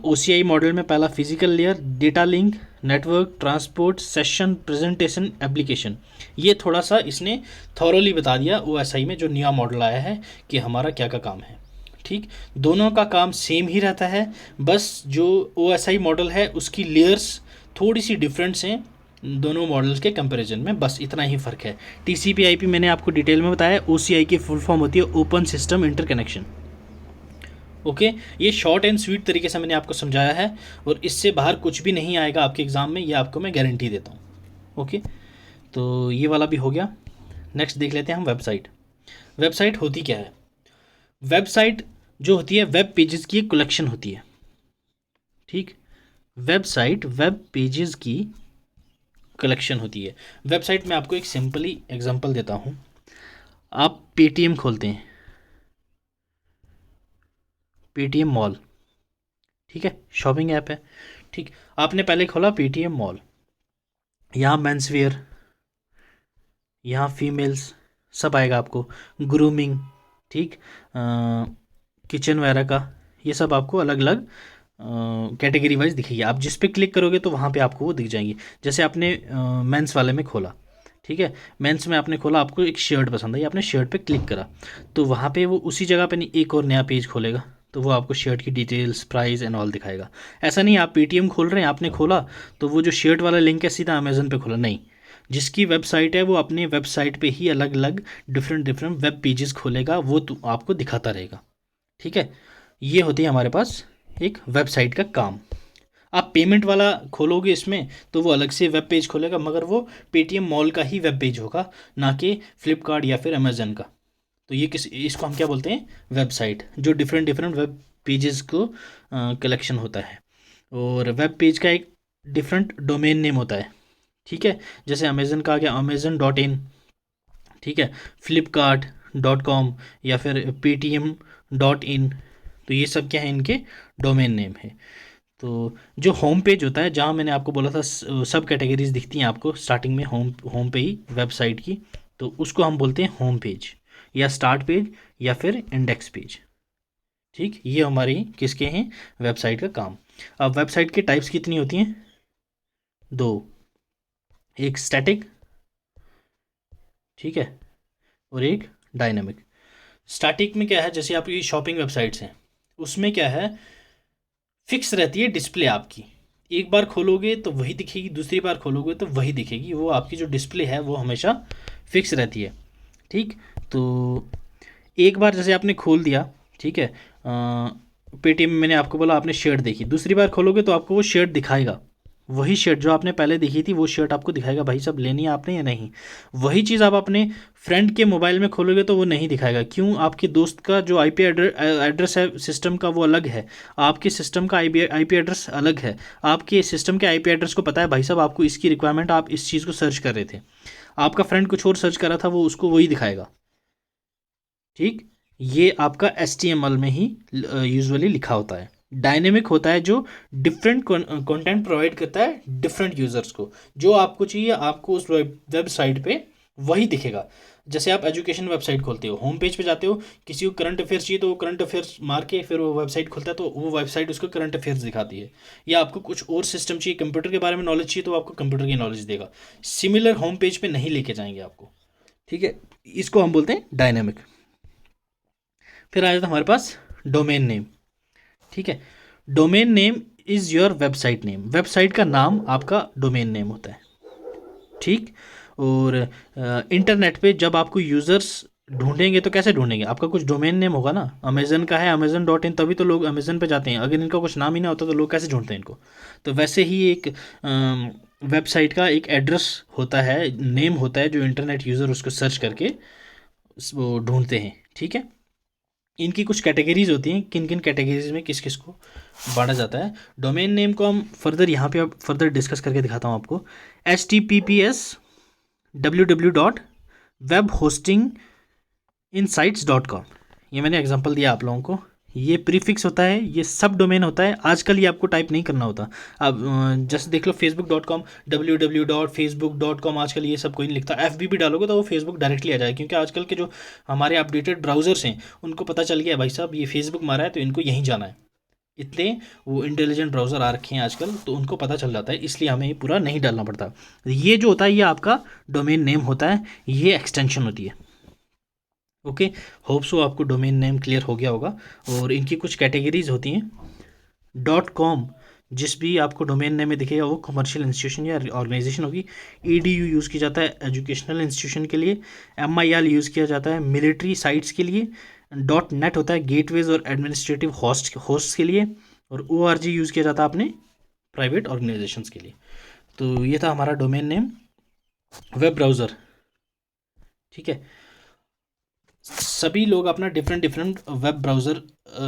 ओसीआई मॉडल में पहला physical layer, data link, network, transport, session, presentation, application. ये थोड़ा सा इसने थॉरोली बता दिया ओएसआई में, जो नया मॉडल आया है, कि हमारा क्या क्या काम है, ठीक। दोनों का काम सेम ही रहता है, बस जो ओएसआई मॉडल है उसकी लेयर्स थोड़ी सी डिफरेंट्स हैं दोनों मॉडल्स के कंपैरिजन में, बस इतना ही फ़र्क है। टीसीपी आईपी मैंने आपको डिटेल में बताया। ओसीआई की फुल फॉर्म होती है ओपन सिस्टम इंटरकनेक्शन। ओके, ये शॉर्ट एंड स्वीट तरीके से मैंने आपको समझाया है, और इससे बाहर कुछ भी नहीं आएगा आपके एग्ज़ाम में, ये आपको मैं गारंटी देता हूँ। ओके, तो ये वाला भी हो गया। नेक्स्ट देख लेते हैं हम वेबसाइट। वेबसाइट होती क्या है? वेबसाइट जो होती है वेब पेजेस की एक कलेक्शन होती है, ठीक। वेबसाइट वेब पेजेस की कलेक्शन होती है। वेबसाइट में आपको एक सिंपली एग्जांपल देता हूँ। आप पेटीएम खोलते हैं, पेटीएम मॉल, ठीक है, शॉपिंग ऐप है, ठीक। आपने पहले खोला पेटीएम मॉल, यहाँ मेंसवेयर, यहाँ फीमेल्स सब आएगा आपको, ग्रूमिंग, ठीक, किचन वगैरह का, ये सब आपको अलग अलग कैटेगरी वाइज दिखेगी। आप जिस पे क्लिक करोगे तो वहाँ पे आपको वो दिख जाएंगी। जैसे आपने मेंस वाले में खोला, ठीक है, मेंस में आपने खोला, आपको एक शर्ट पसंद आई, आपने शर्ट पे क्लिक करा, तो वहाँ पे वो उसी जगह पे नहीं एक और नया पेज खोलेगा, तो वो आपको शर्ट की डिटेल्स, प्राइस एंड ऑल दिखाएगा। ऐसा नहीं आप पेटीएम खोल रहे हैं, आपने खोला तो वो जो शर्ट वाला लिंक है सीधा अमेज़न पे खोला, नहीं। जिसकी वेबसाइट है वो अपनी वेबसाइट पे ही अलग अलग डिफरेंट डिफरेंट वेब पेजेस खोलेगा, वो तो आपको दिखाता रहेगा, ठीक है। ये होती है हमारे पास एक वेबसाइट का काम। आप पेमेंट वाला खोलोगे इसमें तो वो अलग से वेब पेज खोलेगा, मगर वो पेटीएम मॉल का ही वेब पेज होगा, ना कि फ्लिपकार्ट या फिर अमेज़न का। तो ये इसको हम क्या बोलते हैं? वेबसाइट, जो डिफरेंट डिफरेंट वेब पेजेस को कलेक्शन होता है। और वेब पेज का एक डिफरेंट डोमेन नेम होता है, ठीक है। जैसे अमेज़न का आ गया amazon.in, ठीक है, flipkart.com या फिर paytm.in। तो ये सब क्या है? इनके डोमेन नेम है। तो जो होम पेज होता है, जहाँ मैंने आपको बोला था सब कैटेगरीज दिखती हैं आपको स्टार्टिंग में होम होम पे ही वेबसाइट की, तो उसको हम बोलते हैं होम पेज या स्टार्ट पेज या फिर इंडेक्स पेज, ठीक। ये हमारी किसके हैं? वेबसाइट का काम। अब वेबसाइट के टाइप्स कितनी होती हैं? 2, एक स्टैटिक, ठीक है, और एक डायनामिक। स्टैटिक में क्या है? जैसे आपकी शॉपिंग वेबसाइट्स हैं, उसमें क्या है, फिक्स रहती है डिस्प्ले आपकी। एक बार खोलोगे तो वही दिखेगी, दूसरी बार खोलोगे तो वही दिखेगी, वो आपकी जो डिस्प्ले है वो हमेशा फिक्स रहती है, ठीक। तो एक बार जैसे आपने खोल दिया, ठीक है, पेटीएम में मैंने आपको बोला आपने शर्ट देखी, दूसरी बार खोलोगे तो आपको वो शर्ट दिखाएगा, वही शर्ट जो आपने पहले देखी थी वो शर्ट आपको दिखाएगा, भाई साहब लेनी है आपने या नहीं। वही चीज़ आप अपने फ्रेंड के मोबाइल में खोलोगे तो वो नहीं दिखाएगा। क्यों? आपके दोस्त का जो आईपी एड्रेस है सिस्टम का वो अलग है, आपके सिस्टम का आईपी एड्रेस अलग है। आपके सिस्टम के आईपी एड्रेस को पता है भाई साहब आपको इसकी रिक्वायरमेंट, आप इस चीज़ को सर्च कर रहे थे, आपका फ्रेंड कुछ और सर्च कर रहा था, वो उसको वही दिखाएगा, ठीक। ये आपका HTML में ही यूजुअली लिखा होता है। डायनेमिक होता है जो डिफरेंट कंटेंट प्रोवाइड करता है डिफरेंट यूज़र्स को, जो आपको चाहिए आपको उस वेबसाइट पे वही दिखेगा। जैसे आप एजुकेशन वेबसाइट खोलते हो, होम पेज पे जाते हो, किसी को करंट अफेयर्स चाहिए तो वो करंट अफेयर्स मार के फिर वो वेबसाइट खोलता है, तो वो वेबसाइट उसको करंट अफेयर्स दिखाती है। या आपको कुछ और सिस्टम चाहिए, कंप्यूटर के बारे में नॉलेज चाहिए, तो आपको कंप्यूटर की नॉलेज देगा। सिमिलर होम पेज पे नहीं लेके जाएंगे आपको, ठीक है। इसको हम बोलते हैं डायनेमिक। फिर आ जाता हमारे पास डोमेन नेम, ठीक है। Domain name is your website name. Website का नाम आपका डोमेन नेम होता है, ठीक। और इंटरनेट पे जब आपको यूज़र्स ढूंढेंगे तो कैसे ढूंढेंगे, आपका कुछ डोमेन नेम होगा ना, अमेजन का है amazon.in, तभी तो लोग अमेजन पे जाते हैं, अगर इनका कुछ नाम ही ना होता तो लोग कैसे ढूंढते हैं इनको। तो वैसे ही एक वेबसाइट का एक एड्रेस होता है, नेम होता है, जो इंटरनेट यूज़र उसको सर्च करके वो ढूंढते हैं। ठीक है, इनकी कुछ कैटेगरीज होती हैं, किन किन कैटेगरीज में किस किस को बांटा जाता है। डोमेन नेम को हम फर्दर यहाँ पे अब फर्दर डिस्कस करके दिखाता हूँ आपको। HTTPS www.webhostinginsights.com, ये मैंने एग्जांपल दिया आप लोगों को। ये प्रीफिक्स होता है, ये सब डोमेन होता है। आजकल ये आपको टाइप नहीं करना होता। अब जैसे देख लो facebook.com, www.facebook.com, आजकल ये सब कोई नहीं लिखता। FB भी डालोगे तो वो फेसबुक डायरेक्टली आ जाएगा, क्योंकि आजकल के जो हमारे अपडेटेड ब्राउजर्स हैं उनको पता चल गया भाई साहब ये फेसबुक मारा है तो इनको यहीं जाना है। इतने वो इंटेलिजेंट ब्राउज़र आ रखे हैं आजकल, तो उनको पता चल जाता है, इसलिए हमें ये पूरा नहीं डालना पड़ता। ये जो होता है ये आपका डोमेन नेम होता है, ये एक्सटेंशन होती है। ओके, होप सो आपको डोमेन नेम क्लियर हो गया होगा। और इनकी कुछ कैटेगरीज होती हैं। .com जिस भी आपको डोमेन नेम में दिखेगा वो कमर्शियल इंस्टीट्यूशन या ऑर्गेनाइजेशन होगी। EDU यूज़ किया जाता है एजुकेशनल इंस्टीट्यूशन के लिए। MIL यूज़ किया जाता है मिलिट्री साइट्स के लिए। .net होता है गेटवेज और एडमिनिस्ट्रेटिव होस्ट के लिए। और ORG यूज़ किया जाता है अपने प्राइवेट ऑर्गेनाइजेशंस के लिए। तो ये था हमारा डोमेन नेम वेब ब्राउज़र। ठीक है, सभी लोग अपना different different web browser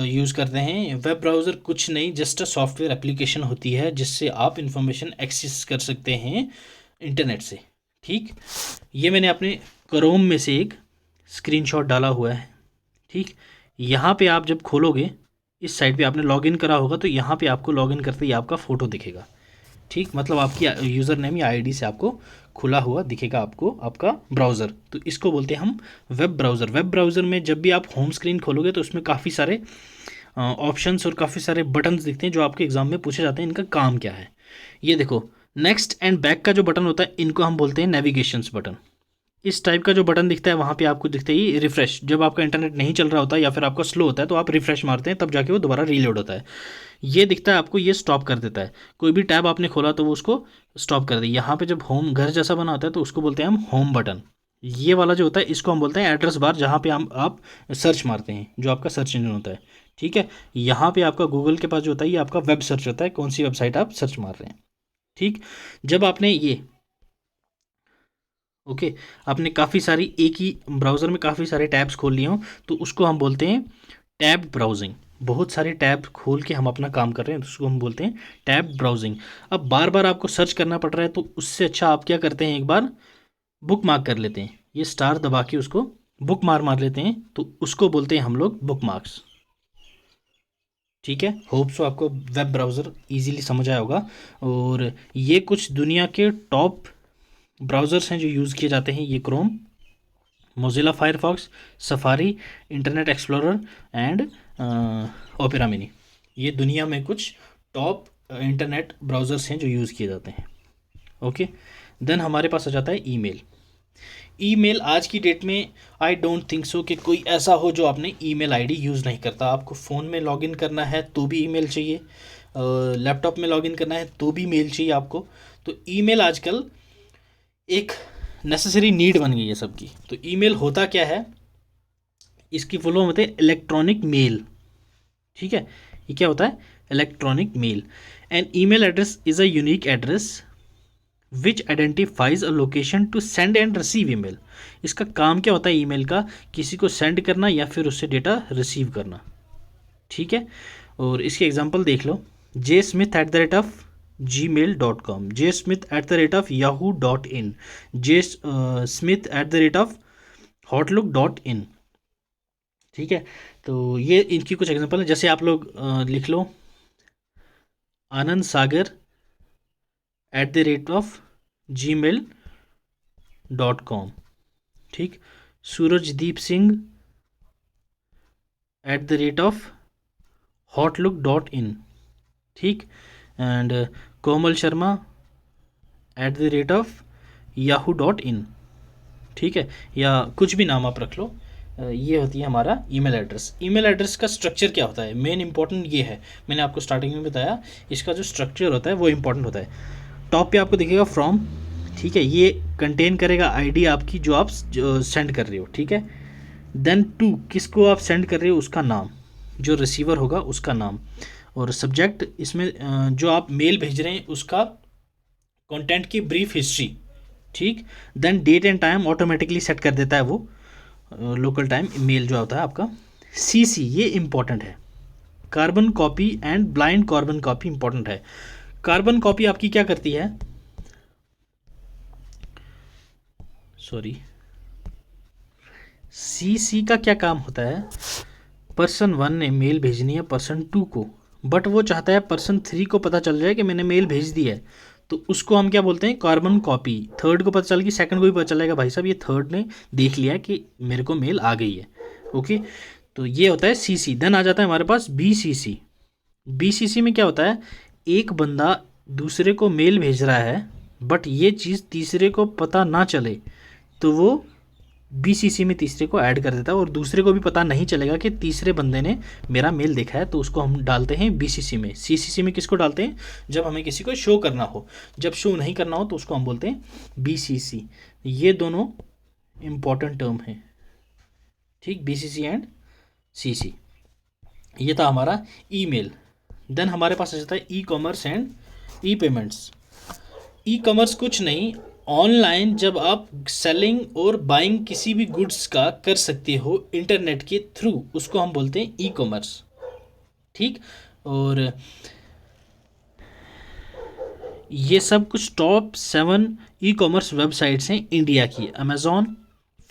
use करते हैं। वेब ब्राउज़र कुछ नहीं, जस्ट अ सॉफ्टवेयर एप्लीकेशन होती है जिससे आप इंफॉर्मेशन एक्सेस कर सकते हैं इंटरनेट से। ठीक, ये मैंने अपने क्रोम में से एक स्क्रीनशॉट डाला हुआ है। ठीक, यहाँ पे आप जब खोलोगे, इस साइट पे आपने लॉगिन करा होगा, तो यहाँ पे आपको लॉगिन करते ही आपका फ़ोटो दिखेगा। ठीक, मतलब आपकी यूज़र नेम या आईडी से आपको खुला हुआ दिखेगा आपको आपका ब्राउज़र, तो इसको बोलते हैं हम वेब ब्राउज़र। वेब ब्राउज़र में जब भी आप होम स्क्रीन खोलोगे तो उसमें काफ़ी सारे ऑप्शंस और काफ़ी सारे बटन्स दिखते हैं जो आपके एग्जाम में पूछे जाते हैं, इनका काम क्या है। ये देखो, नेक्स्ट एंड बैक का जो बटन होता है इनको हम बोलते हैं नेविगेशंस बटन। इस टाइप का जो बटन दिखता है वहाँ पे आपको दिखता है ये रिफ्रेश, जब आपका इंटरनेट नहीं चल रहा होता या फिर आपका स्लो होता है तो आप रिफ्रेश मारते हैं, तब जाके वो दोबारा रीलोड होता है। ये दिखता है आपको, ये स्टॉप कर देता है। कोई भी टैब आपने खोला तो वो उसको स्टॉप कर दे। यहाँ पे जब होम घर जैसा बना होता है तो उसको बोलते हैं हम होम बटन। ये वाला जो होता है इसको हम बोलते हैं एड्रेस बार, जहाँ पे हम आप सर्च मारते हैं, जो आपका सर्च इंजन होता है। ठीक है, यहाँ पे आपका गूगल के पास जो होता है ये आपका वेब सर्च होता है, कौन सी वेबसाइट आप सर्च मार रहे हैं। ठीक, जब आपने ये ओके आपने काफ़ी सारी एक ही ब्राउज़र में काफ़ी सारे टैब्स खोल लिए हों तो उसको हम बोलते हैं टैब ब्राउजिंग। बहुत सारे टैब खोल के हम अपना काम कर रहे हैं तो उसको हम बोलते हैं टैब ब्राउजिंग। अब बार बार आपको सर्च करना पड़ रहा है तो उससे अच्छा आप क्या करते हैं, एक बार बुक मार्क कर लेते हैं, ये स्टार दबा के उसको बुक मार लेते हैं, तो उसको बोलते हैं हम लोग बुक मार्क्स। ठीक है, होप सो आपको वेब ब्राउज़र इजीली समझ आया होगा। और ये कुछ दुनिया के टॉप ब्राउज़र्स हैं जो यूज़ किए जाते हैं, ये Chrome, Mozilla Firefox, safari, internet explorer and opera mini. ये दुनिया में कुछ टॉप इंटरनेट ब्राउज़र्स हैं जो यूज़ किए जाते हैं। ओके, देन हमारे पास आ जाता है ईमेल। ईमेल आज की डेट में आई डोंट थिंक सो कि कोई ऐसा हो जो अपने ईमेल आईडी यूज़ नहीं करता। आपको फ़ोन में लॉगिन करना है तो भी ईमेल चाहिए, लैपटॉप में लॉगिन करना है तो भी मेल चाहिए आपको। तो ईमेल आजकल एक नेसेसरी नीड बन गई है सबकी। तो ईमेल होता क्या है, इसकी फुल फॉर्म होते हैं इलेक्ट्रॉनिक मेल। ठीक है, ये क्या होता है, electronic mail. An email address is a unique address which identifies a location to send and receive email. इसका काम क्या होता है ईमेल का, किसी को सेंड करना या फिर उससे डेटा रिसीव करना। ठीक है, और इसके एग्जांपल देख लो, jsmith@gmail.com, jsmith@yahoo.in, jsmith@hotlook.in। ठीक है, तो ये इनकी कुछ एग्जांपल है। जैसे आप लोग लिख लो आनंद सागर @gmail.com। ठीक, सूरजदीप सिंह @hotlook.in। ठीक, एंड कोमल शर्मा @yahoo.in। ठीक है, या कुछ भी नाम आप रख लो। ये होती है हमारा ईमेल एड्रेस। ईमेल एड्रेस का स्ट्रक्चर क्या होता है, मेन इंपॉर्टेंट ये है, मैंने आपको स्टार्टिंग में बताया, इसका जो स्ट्रक्चर होता है वो इंपॉर्टेंट होता है। टॉप पे आपको दिखेगा फ्रॉम, ठीक है, ये कंटेन करेगा आईडी आपकी जो आप सेंड कर रहे हो, ठीक है। देन टू, किसको आप सेंड कर रहे हो उसका नाम, जो रिसीवर होगा उसका नाम, और सब्जेक्ट इसमें जो आप मेल भेज रहे हैं उसका कंटेंट की ब्रीफ हिस्ट्री, ठीक। Then date and time automatically set कर देता है वो, लोकल टाइम मेल जो होता है आपका। सीसी, ये इंपॉर्टेंट है, carbon copy and blind carbon copy important है। कार्बन कॉपी आपकी क्या करती है, सॉरी, सीसी का क्या काम होता है, पर्सन 1 ने मेल भेजनी है पर्सन 2 को, बट वो चाहता है पर्सन 3 को पता चल जाए कि मैंने मेल भेज दी है, तो उसको हम क्या बोलते हैं, कार्बन कॉपी। थर्ड को पता चल गई, सेकंड को भी पता चलेगा भाई साहब ये थर्ड ने देख लिया कि मेरे को मेल आ गई है, ओके। तो ये होता है सीसी। देन आ जाता है हमारे पास बीसीसी। बीसीसी में क्या होता है, एक बंदा दूसरे को मेल भेज रहा है बट ये चीज़ तीसरे को पता ना चले, तो वो बीसीसी में तीसरे को ऐड कर देता है, और दूसरे को भी पता नहीं चलेगा कि तीसरे बंदे ने मेरा मेल देखा है, तो उसको हम डालते हैं बीसीसी में। सीसीसी में किसको डालते हैं, जब हमें किसी को शो करना हो, जब शो नहीं करना हो तो उसको हम बोलते हैं बीसीसी। ये दोनों इंपॉर्टेंट टर्म हैं, ठीक, बीसीसी एंड सीसी। ये था हमारा ईमेल। देन हमारे पास आ जाता है e commerce and E payments. E commerce कुछ नहीं, ऑनलाइन जब आप सेलिंग और बाइंग किसी भी गुड्स का कर सकते हो इंटरनेट के थ्रू, उसको हम बोलते हैं ई कॉमर्स, ठीक। और ये सब कुछ टॉप 7 ई कॉमर्स वेबसाइट्स हैं इंडिया की, Amazon,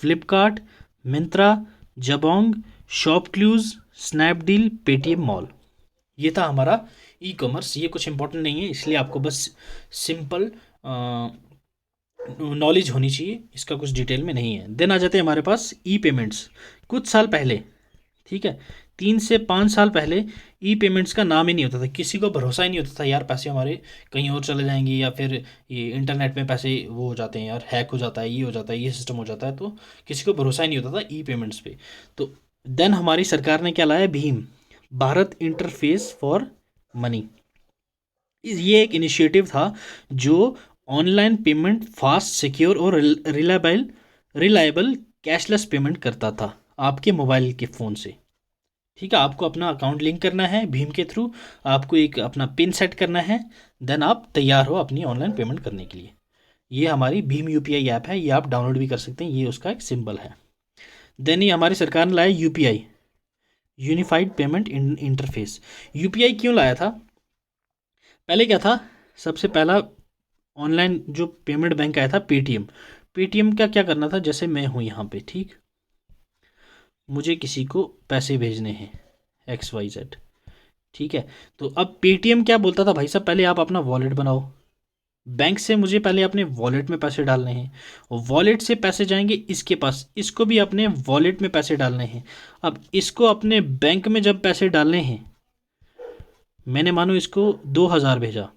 Flipkart, Myntra, Jabong, ShopClues, Snapdeal, Paytm mall. ये था हमारा ई कॉमर्स। ये कुछ इंपॉर्टेंट नहीं है, इसलिए आपको बस सिंपल नॉलेज होनी चाहिए, इसका कुछ डिटेल में नहीं है। देन आ जाते हैं हमारे पास ई पेमेंट्स। कुछ साल पहले, ठीक है, 3 से 5 साल पहले ई पेमेंट्स का नाम ही नहीं होता था, किसी को भरोसा ही नहीं होता था यार पैसे हमारे कहीं और चले जाएंगे, या फिर ये इंटरनेट में पैसे वो हो जाते हैं यार, हैक हो जाता है, ये हो जाता है, ये सिस्टम हो जाता है, तो किसी को भरोसा ही नहीं होता था ई पेमेंट्स पे। तो देन हमारी सरकार ने क्या लाया, Bhim, Bharat interface for money. ये एक इनिशिएटिव था जो ऑनलाइन पेमेंट फास्ट, सिक्योर और रिलायबल कैशलेस पेमेंट करता था आपके मोबाइल के फ़ोन से, ठीक है। आपको अपना अकाउंट लिंक करना है भीम के थ्रू, आपको एक अपना पिन सेट करना है, देन आप तैयार हो अपनी ऑनलाइन पेमेंट करने के लिए। ये हमारी भीम यूपीआई ऐप है, ये आप डाउनलोड भी कर सकते हैं, ये उसका एक सिंबल है। देन ये हमारी सरकार ने लाया UPI, unified payment interface. UPI क्यों लाया था, पहले क्या था, सबसे पहला ऑनलाइन जो पेमेंट बैंक आया था पेटीएम। पेटीएम का क्या करना था, जैसे मैं हूँ यहाँ पे, ठीक, मुझे किसी को पैसे भेजने हैं XYZ, ठीक है। तो अब पेटीएम क्या बोलता था, भाई साहब पहले आप अपना वॉलेट बनाओ, बैंक से मुझे पहले अपने वॉलेट में पैसे डालने हैं, और वॉलेट से पैसे जाएंगे इसके पास, इसको भी अपने वॉलेट में पैसे डालने हैं। अब इसको अपने बैंक में जब पैसे डालने हैं, मैंने मानो इसको 2000 भेजा,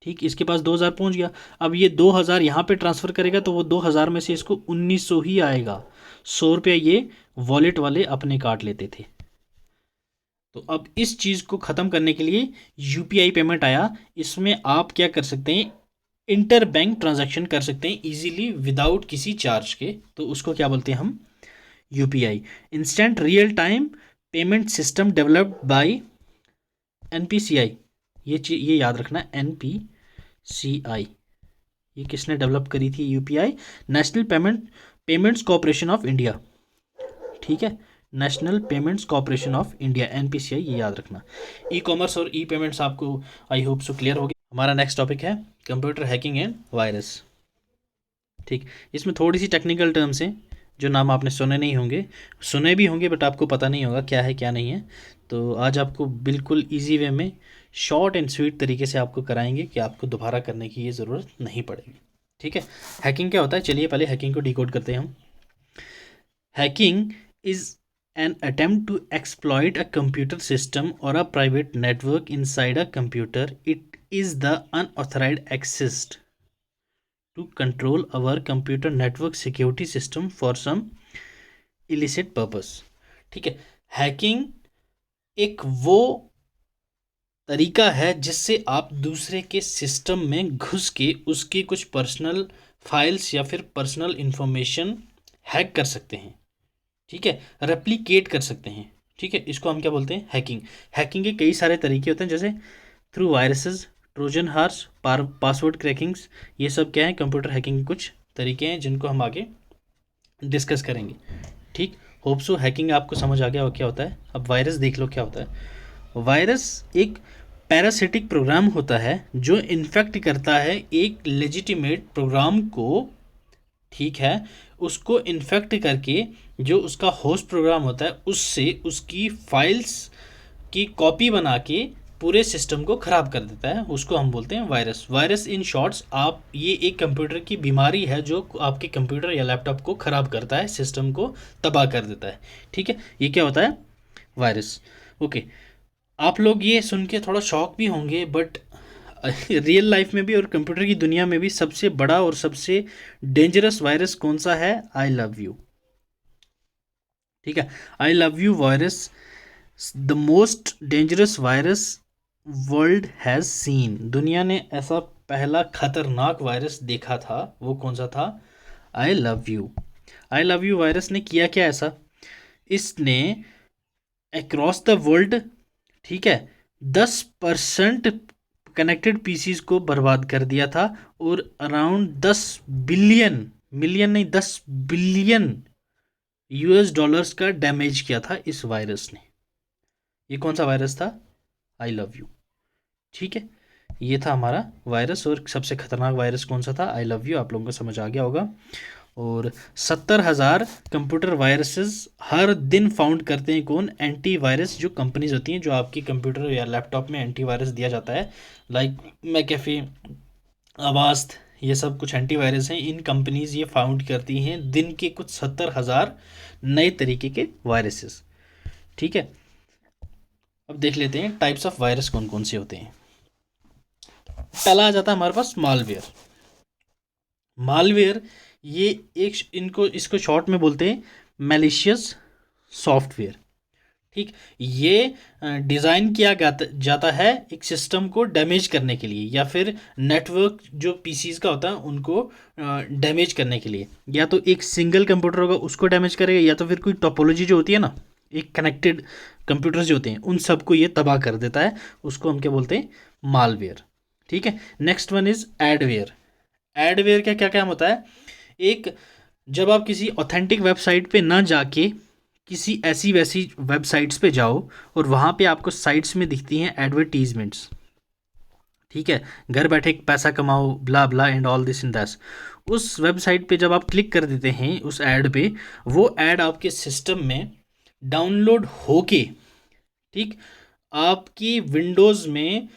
ठीक, इसके पास 2000 पहुंच गया, अब ये 2000 यहाँ पे ट्रांसफ़र करेगा तो वो 2000 में से इसको 1900 ही आएगा, 100 रुपया ये वॉलेट वाले अपने काट लेते थे। तो अब इस चीज़ को ख़त्म करने के लिए यूपीआई पेमेंट आया, इसमें आप क्या कर सकते हैं, इंटर बैंक ट्रांजैक्शन कर सकते हैं इजीली विदाउट किसी चार्ज के, तो उसको क्या बोलते हैं हम, UPI, instant real time payment system developed by NPCI. ये याद रखना, एनपीसीआई, ये किसने डेवलप करी थी, UPI, national payments corporation of India, ठीक है, national payments corporation of India, NPCI, ये याद रखना। ई कॉमर्स और ई पेमेंट्स आपको आई होप सो क्लियर हो गया। हमारा नेक्स्ट टॉपिक है कंप्यूटर हैकिंग एंड वायरस, ठीक। इसमें थोड़ी सी टेक्निकल टर्म्स हैं जो नाम आपने सुने नहीं होंगे, सुने भी होंगे बट आपको पता नहीं होगा क्या है क्या नहीं है, तो आज आपको बिल्कुल ईजी वे में शॉर्ट एंड स्वीट तरीके से आपको कराएंगे कि आपको दोबारा करने की ये ज़रूरत नहीं पड़ेगी, ठीक है। हैकिंग क्या होता है, चलिए पहले हैकिंग को डिकोड करते हैं हम। Hacking is an attempt to exploit a computer system or a private network inside a computer. It is the unauthorized access to control our computer network security system for some illicit purpose, ठीक है। Hacking एक वो तरीका है जिससे आप दूसरे के सिस्टम में घुस के उसकी कुछ पर्सनल फाइल्स या फिर पर्सनल इंफॉर्मेशन हैक कर सकते हैं, ठीक है, रेप्लिकेट कर सकते हैं, ठीक है। इसको हम क्या बोलते हैं? हैकिंग। हैकिंग के कई सारे तरीके होते हैं, जैसे through viruses, Trojan horse, password crackings. ये सब क्या है? कंप्यूटर हैकिंग के कुछ तरीके हैं जिनको हम आगे डिस्कस करेंगे, ठीक। होप सो हैकिंग आपको समझ आ गया हो क्या होता है। अब वायरस देख लो क्या होता है। वायरस एक पैरासिटिक प्रोग्राम होता है जो इन्फेक्ट करता है एक लेजिटिमेट प्रोग्राम को, ठीक है, उसको इन्फेक्ट करके जो उसका होस्ट प्रोग्राम होता है उससे उसकी फाइल्स की कॉपी बना के पूरे सिस्टम को ख़राब कर देता है। उसको हम बोलते हैं वायरस। वायरस इन शॉर्ट्स आप, ये एक कंप्यूटर की बीमारी है जो आपके कंप्यूटर या लैपटॉप को ख़राब करता है, सिस्टम को तबाह कर देता है, ठीक है। ये क्या होता है? वायरस। ओके, आप लोग ये सुन के थोड़ा शॉक भी होंगे, बट रियल लाइफ में भी और कंप्यूटर की दुनिया में भी सबसे बड़ा और सबसे डेंजरस वायरस कौन सा है? आई लव यू, ठीक है। I love you virus the most dangerous virus world has seen. दुनिया ने ऐसा पहला खतरनाक वायरस देखा था, वो कौन सा था? I love you. I love you virus ने किया क्या ऐसा? इसने अक्रॉस द वर्ल्ड, ठीक है, 10% कनेक्टेड पीसीज को बर्बाद कर दिया था और अराउंड 10 बिलियन, मिलियन नहीं 10 बिलियन यूएस डॉलर्स का डैमेज किया था इस वायरस ने। ये कौन सा वायरस था? आई लव यू, ठीक है। ये था हमारा वायरस। और सबसे खतरनाक वायरस कौन सा था? I love you. आप लोगों को समझ आ गया होगा। और 70,000 कंप्यूटर वायरसेस हर दिन फाउंड करते हैं कौन? एंटीवायरस जो कंपनीज होती हैं, जो आपकी कंप्यूटर या लैपटॉप में एंटीवायरस दिया जाता है, लाइक मैकेफे, अवास्ट, ये सब कुछ एंटीवायरस हैं। इन कंपनीज ये फाउंड करती हैं दिन के कुछ 70,000 नए तरीके के वायरसेस, ठीक है। अब देख लेते हैं टाइप्स ऑफ वायरस कौन कौन से होते हैं। पहला आ जाता है हमारे पास मालवेयर। मालवेयर ये एक, इनको इसको शॉर्ट में बोलते हैं मैलिशियस सॉफ्टवेयर, ठीक। ये डिज़ाइन किया जाता है एक सिस्टम को डैमेज करने के लिए, या फिर नेटवर्क जो पीसीज का होता है उनको डैमेज करने के लिए। या तो एक सिंगल कंप्यूटर होगा उसको डैमेज करेगा, या तो फिर कोई टोपोलॉजी जो होती है ना, एक कनेक्टेड कंप्यूटर्स जो होते हैं उन सबको ये तबाह कर देता है। उसको हम क्या बोलते हैं? मालवेयर, ठीक है। Next one is adware. Adware का क्या काम होता है? एक, जब आप किसी ऑथेंटिक वेबसाइट पे ना जाके किसी ऐसी वैसी वेबसाइट्स पे जाओ और वहाँ पे आपको साइट्स में दिखती हैं एडवर्टीजमेंट्स, ठीक है, घर बैठे पैसा कमाओ, blah blah and all this in that. उस वेबसाइट पे जब आप क्लिक कर देते हैं उस ऐड पे, वो ऐड आपके सिस्टम में डाउनलोड होके, ठीक, आपकी विंडोज़ में,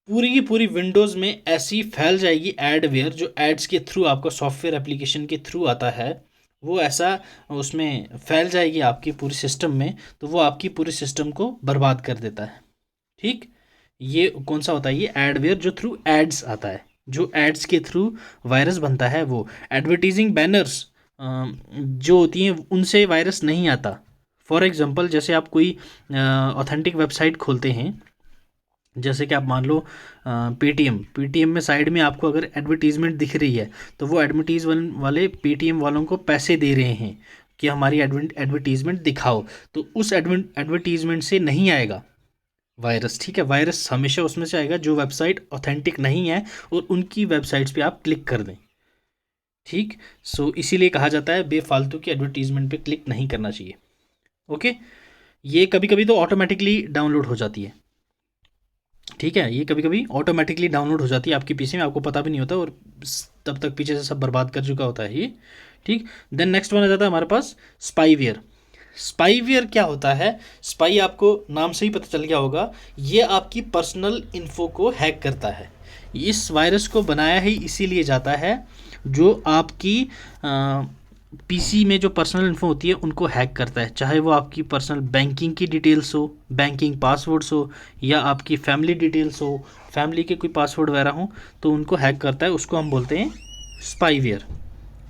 पूरी की पूरी विंडोज़ में ऐसी फैल जाएगी एडवेयर, जो एड्स के थ्रू आपका सॉफ्टवेयर एप्लीकेशन के थ्रू आता है, वो ऐसा उसमें फैल जाएगी आपकी पूरी सिस्टम में, तो वो आपकी पूरी सिस्टम को बर्बाद कर देता है, ठीक। ये कौन सा होता है? ये एडवेयर जो थ्रू एड्स आता है, जो एड्स के थ्रू वायरस बनता है। वो एडवर्टीजिंग बैनर्स जो होती हैं उनसे वायरस नहीं आता। फॉर एग्जांपल, जैसे आप कोई ऑथेंटिक वेबसाइट खोलते हैं, जैसे कि आप मान लो पेटीएम में साइड में आपको अगर एडवर्टीज़मेंट दिख रही है, तो वो वाले पेटीएम वालों को पैसे दे रहे हैं कि हमारी एडवर्टीज़मेंट दिखाओ, तो उस एडवर्टीज़मेंट से नहीं आएगा वायरस, ठीक है। वायरस हमेशा उसमें से आएगा जो वेबसाइट ऑथेंटिक नहीं है और उनकी वेबसाइट्स पे आप क्लिक कर दें, ठीक। सो इसीलिए कहा जाता है बेफालतू की एडवर्टीज़मेंट पे क्लिक नहीं करना चाहिए, ओके। ये कभी कभी तो ऑटोमेटिकली डाउनलोड हो जाती है, ठीक है। ये कभी कभी ऑटोमेटिकली डाउनलोड हो जाती है आपकी पीसी में, आपको पता भी नहीं होता, और तब तक पीछे से सब बर्बाद कर चुका होता है ये, ठीक। देन नेक्स्ट वन आ जाता है हमारे पास स्पाईवेयर। स्पाईवेयर क्या होता है? स्पाई आपको नाम से ही पता चल गया होगा, ये आपकी पर्सनल इन्फो को हैक करता है। इस वायरस को बनाया ही इसीलिए जाता है जो आपकी पीसी में जो पर्सनल इन्फो होती है उनको हैक करता है, चाहे वो आपकी पर्सनल बैंकिंग की डिटेल्स हो, बैंकिंग पासवर्ड्स हो, या आपकी फैमिली डिटेल्स हो, फैमिली के कोई पासवर्ड वगैरह हो, तो उनको हैक करता है। उसको हम बोलते हैं स्पाईवेयर,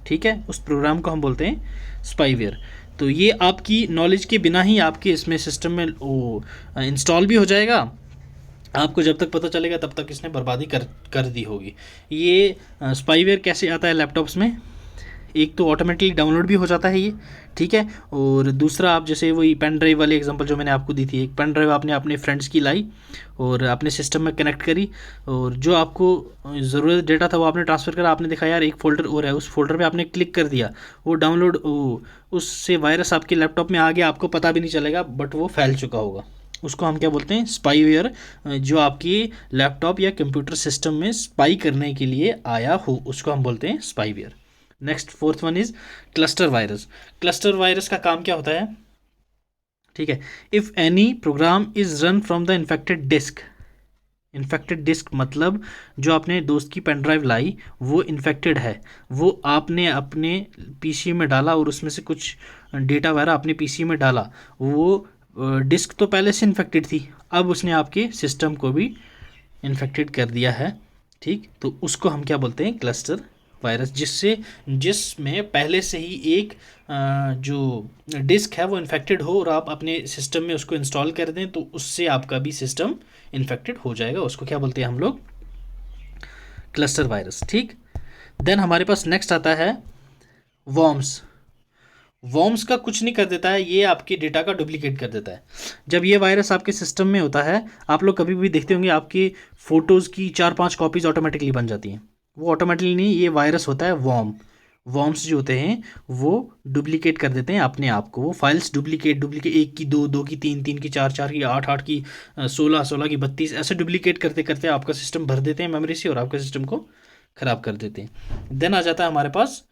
ठीक है। उस प्रोग्राम को हम बोलते हैं स्पाईवेयर। तो ये आपकी नॉलेज के बिना ही आपके इसमें सिस्टम में वो इंस्टॉल भी हो जाएगा, आपको जब तक पता चलेगा तब तक इसने बर्बादी कर दी होगी। ये स्पाईवेयर कैसे आता है लैपटॉप्स में, एक तो ऑटोमेटिकली डाउनलोड भी हो जाता है ये, ठीक है। और दूसरा, आप जैसे वही पेन ड्राइव वाली एग्जांपल जो मैंने आपको दी थी, एक पेन ड्राइव आपने अपने फ्रेंड्स की लाई और अपने सिस्टम में कनेक्ट करी, और जो आपको ज़रूरत डेटा था वो आपने ट्रांसफ़र करा, आपने देखा यार एक फ़ोल्डर और है, उस फोल्डर पे आपने क्लिक कर दिया, वो डाउनलोड, उससे वायरस आपके लैपटॉप में आ गया, आपको पता भी नहीं चलेगा, बट वो फैल चुका होगा। उसको हम क्या बोलते हैं, स्पाईवेयर, जो आपकी लैपटॉप या कंप्यूटर सिस्टम में स्पाई करने के लिए आया हो, उसको हम बोलते हैं spyware. Next fourth one is cluster virus. Cluster virus का काम क्या होता है, ठीक है, if any program is run from the infected disk. Infected disk मतलब जो आपने दोस्त की पेन ड्राइव लाई वो इन्फेक्टेड है, वो आपने अपने पीसी में डाला और उसमें से कुछ डेटा वगैरह अपने पीसी में डाला, वो डिस्क तो पहले से इन्फेक्टेड थी, अब उसने आपके सिस्टम को भी इन्फेक्टेड कर दिया है, ठीक। तो उसको हम क्या बोलते हैं, क्लस्टर वायरस, जिसमें पहले से ही एक जो डिस्क है वो इन्फेक्टेड हो और आप अपने सिस्टम में उसको इंस्टॉल कर दें, तो उससे आपका भी सिस्टम इन्फेक्टेड हो जाएगा। उसको क्या बोलते हैं हम लोग, क्लस्टर वायरस, ठीक। देन हमारे पास नेक्स्ट आता है वॉर्म्स। वॉर्म्स का कुछ नहीं कर देता है, ये आपके डेटा का डुप्लीकेट कर देता है। जब ये वायरस आपके सिस्टम में होता है, आप लोग कभी भी देखते होंगे आपकी फ़ोटोज़ की 4-5 कॉपीज़ ऑटोमेटिकली बन जाती हैं, वो ऑटोमेटिकली नहीं, ये वायरस होता है वॉर्म। वॉर्म्स जो होते हैं वो डुप्लीकेट कर देते हैं अपने आप को, वो फाइल्स डुप्लीकेट, एक की दो, दो की तीन, तीन की चार, चार की आठ, आठ की 16, 16 की 32, ऐसे डुप्लीकेट करते करते आपका सिस्टम भर देते हैं मेमोरी से और आपके सिस्टम को ख़राब कर देते हैं। देन आ जाता है हमारे पास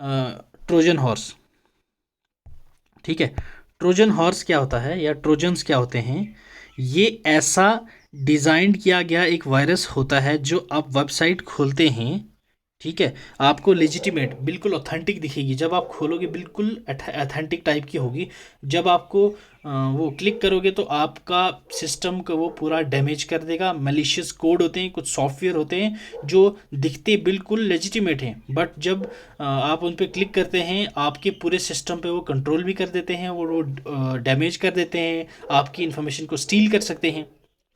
ट्रोजन हॉर्स, ठीक है। ट्रोजन हॉर्स क्या होता है या ट्रोजन्स क्या होते हैं, ये ऐसा डिज़ाइन किया गया एक वायरस होता है जो आप वेबसाइट खोलते हैं, ठीक है, आपको लेजिटिमेट बिल्कुल ऑथेंटिक दिखेगी, जब आप खोलोगे बिल्कुल ऑथेंटिक टाइप की होगी, जब आपको वो क्लिक करोगे तो आपका सिस्टम को वो पूरा डैमेज कर देगा। मैलिशियस कोड होते हैं, कुछ सॉफ्टवेयर होते हैं जो दिखते बिल्कुल लेजिटिमेट हैं, बट जब आप उन पर क्लिक करते हैं आपके पूरे सिस्टम पे वो कंट्रोल भी कर देते हैं, वो डैमेज कर देते हैं, आपकी इन्फॉर्मेशन को स्टील कर सकते हैं,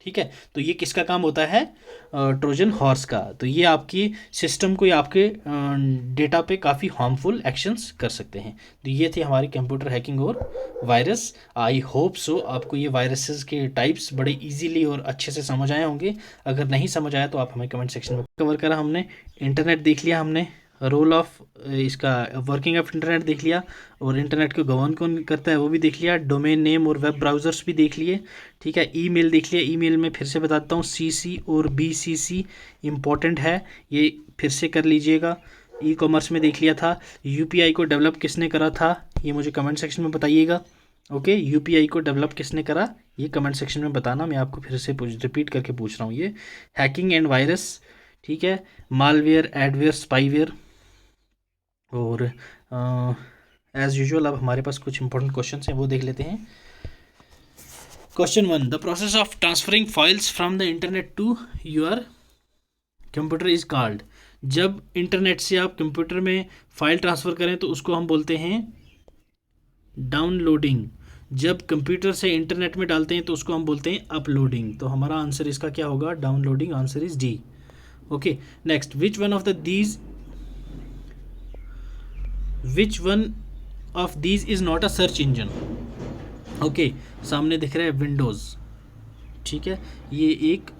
ठीक है। तो ये किसका काम होता है, ट्रोजन हॉर्स का। तो ये आपकी सिस्टम को या आपके डेटा पे काफ़ी हार्मफुल एक्शंस कर सकते हैं। तो ये थे हमारी कंप्यूटर हैकिंग और वायरस। आई होप सो आपको ये वायरसेस के टाइप्स बड़े इजीली और अच्छे से समझ आए होंगे। अगर नहीं समझ आया तो आप हमें कमेंट सेक्शन में कवर करा। हमने इंटरनेट देख लिया, हमने रोल ऑफ इसका वर्किंग ऑफ इंटरनेट देख लिया, और इंटरनेट को गवर्न कौन करता है वो भी देख लिया, डोमेन नेम और वेब ब्राउज़र्स भी देख लिए, ठीक है। ईमेल देख लिया, ईमेल में फिर से बताता हूँ सीसी और बीसीसी इम्पॉर्टेंट है, ये फिर से कर लीजिएगा। ई कॉमर्स में देख लिया था। यूपीआई को डेवलप किसने करा था, ये मुझे कमेंट सेक्शन में बताइएगा। ओके, यूपीआई को डेवलप किसने करा ये कमेंट सेक्शन में बताना, मैं आपको फिर से रिपीट करके पूछ रहा हूँ। ये हैकिंग एंड वायरस, ठीक है, मालवेयर, एडवेयर, स्पाईवेयर। और एज़ यूजुअल अब हमारे पास कुछ इंपॉर्टेंट क्वेश्चन हैं वो देख लेते हैं। Question 1, the process of transferring files from the internet to your computer is called. जब इंटरनेट से आप कंप्यूटर में फाइल ट्रांसफ़र करें तो उसको हम बोलते हैं डाउनलोडिंग। जब कंप्यूटर से इंटरनेट में डालते हैं तो उसको हम बोलते हैं अपलोडिंग। तो हमारा आंसर इसका क्या होगा, downloading, answer is D. Okay, next, which one of these is not a search engine. Okay, सामने दिख रहा है विंडोज़, ठीक है, ये एक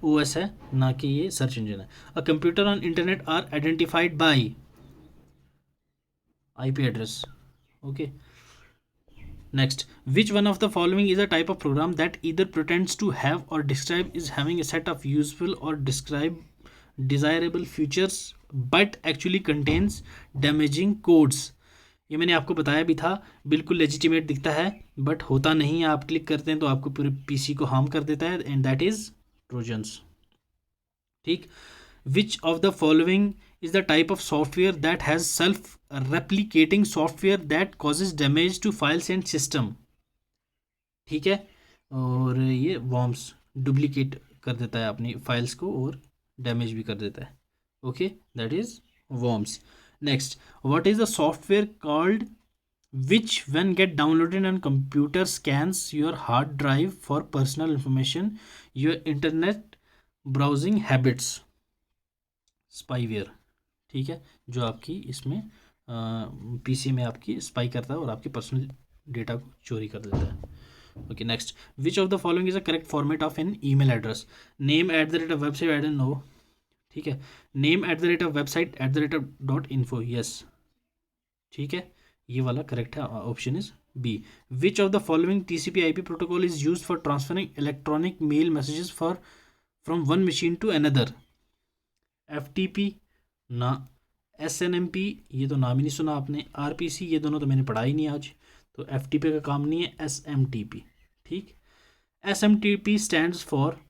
ओएस है, ना कि ये सर्च इंजन है। A computer on internet are identified by IP address. Okay, next, which one of the following is a type of program that either pretends to have or describe is having a set of useful or describe desirable features but actually contains damaging codes। ये मैंने आपको बताया भी था, बिल्कुल legitimate दिखता है but होता नहीं है, आप क्लिक करते हैं तो आपको पूरे पीसी को हार्म कर देता है, एंड दैट इज ट्रोजन्स, ठीक। विच of the following is the type of software that has self-replicating software that causes damage to files and system, ठीक है। और ये वॉर्म्स डुप्लीकेट कर देता है अपनी फाइल्स को और डैमेज भी कर देता है। Okay, that is worms. Next, what is the software called which when get downloaded and computer scans your hard drive for personal information, your internet browsing habits, spyware, ठीक है, जो आपकी इसमें पीसी में आपकी स्पाई करता है और आपकी पर्सनल डेटा को चोरी कर देता है। Okay next, which of the following is a correct format of an email address? Name at the rate of website, I don't know, ठीक है, name at the rate of website at the rate of .info, yes, ठीक है, ये वाला correct है, option is B. Which of the following TCP IP protocol is use for transferring electronic mail messages for from one machine to another? FTP ना, SNMP ये तो नाम ही नहीं सुना आपने, RPC ये दोनों तो मैंने पढ़ा ही नहीं आज, तो FTP का काम नहीं है, SMTP, ठीक। SMTP स्टैंड्स फॉर,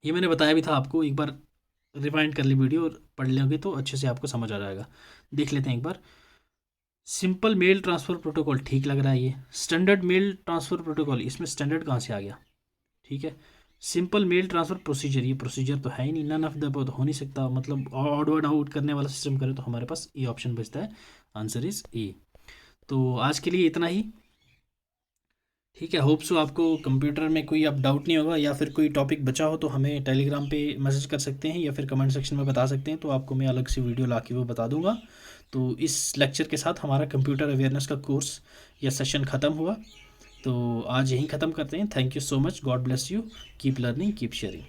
ये मैंने बताया भी था आपको, एक बार रिवाइंड कर ली वीडियो और पढ़ लोगे तो अच्छे से आपको समझ आ जाएगा। देख लेते हैं एक बार। सिंपल मेल ट्रांसफ़र प्रोटोकॉल, ठीक लग रहा है ये। स्टैंडर्ड मेल ट्रांसफ़र प्रोटोकॉल, इसमें स्टैंडर्ड कहाँ से आ गया, ठीक है। सिंपल मेल ट्रांसफ़र प्रोसीजर, ये प्रोसीजर तो है ही नहीं, नन ऑफ द अबव तो हो नहीं सकता, मतलब ऑड वर्ड आउट करने वाला सिस्टम करें तो हमारे पास ए ऑप्शन बचता है, आंसर इज ए। तो आज के लिए इतना ही, ठीक है। होप सो आपको कंप्यूटर में कोई अब डाउट नहीं होगा, या फिर कोई टॉपिक बचा हो तो हमें टेलीग्राम पे मैसेज कर सकते हैं या फिर कमेंट सेक्शन में बता सकते हैं, तो आपको मैं अलग से वीडियो ला के वो बता दूंगा। तो इस लेक्चर के साथ हमारा कंप्यूटर अवेयरनेस का कोर्स या सेशन ख़त्म हुआ, तो आज यहीं ख़त्म करते हैं। Thank you so much, God bless you, keep learning, keep sharing.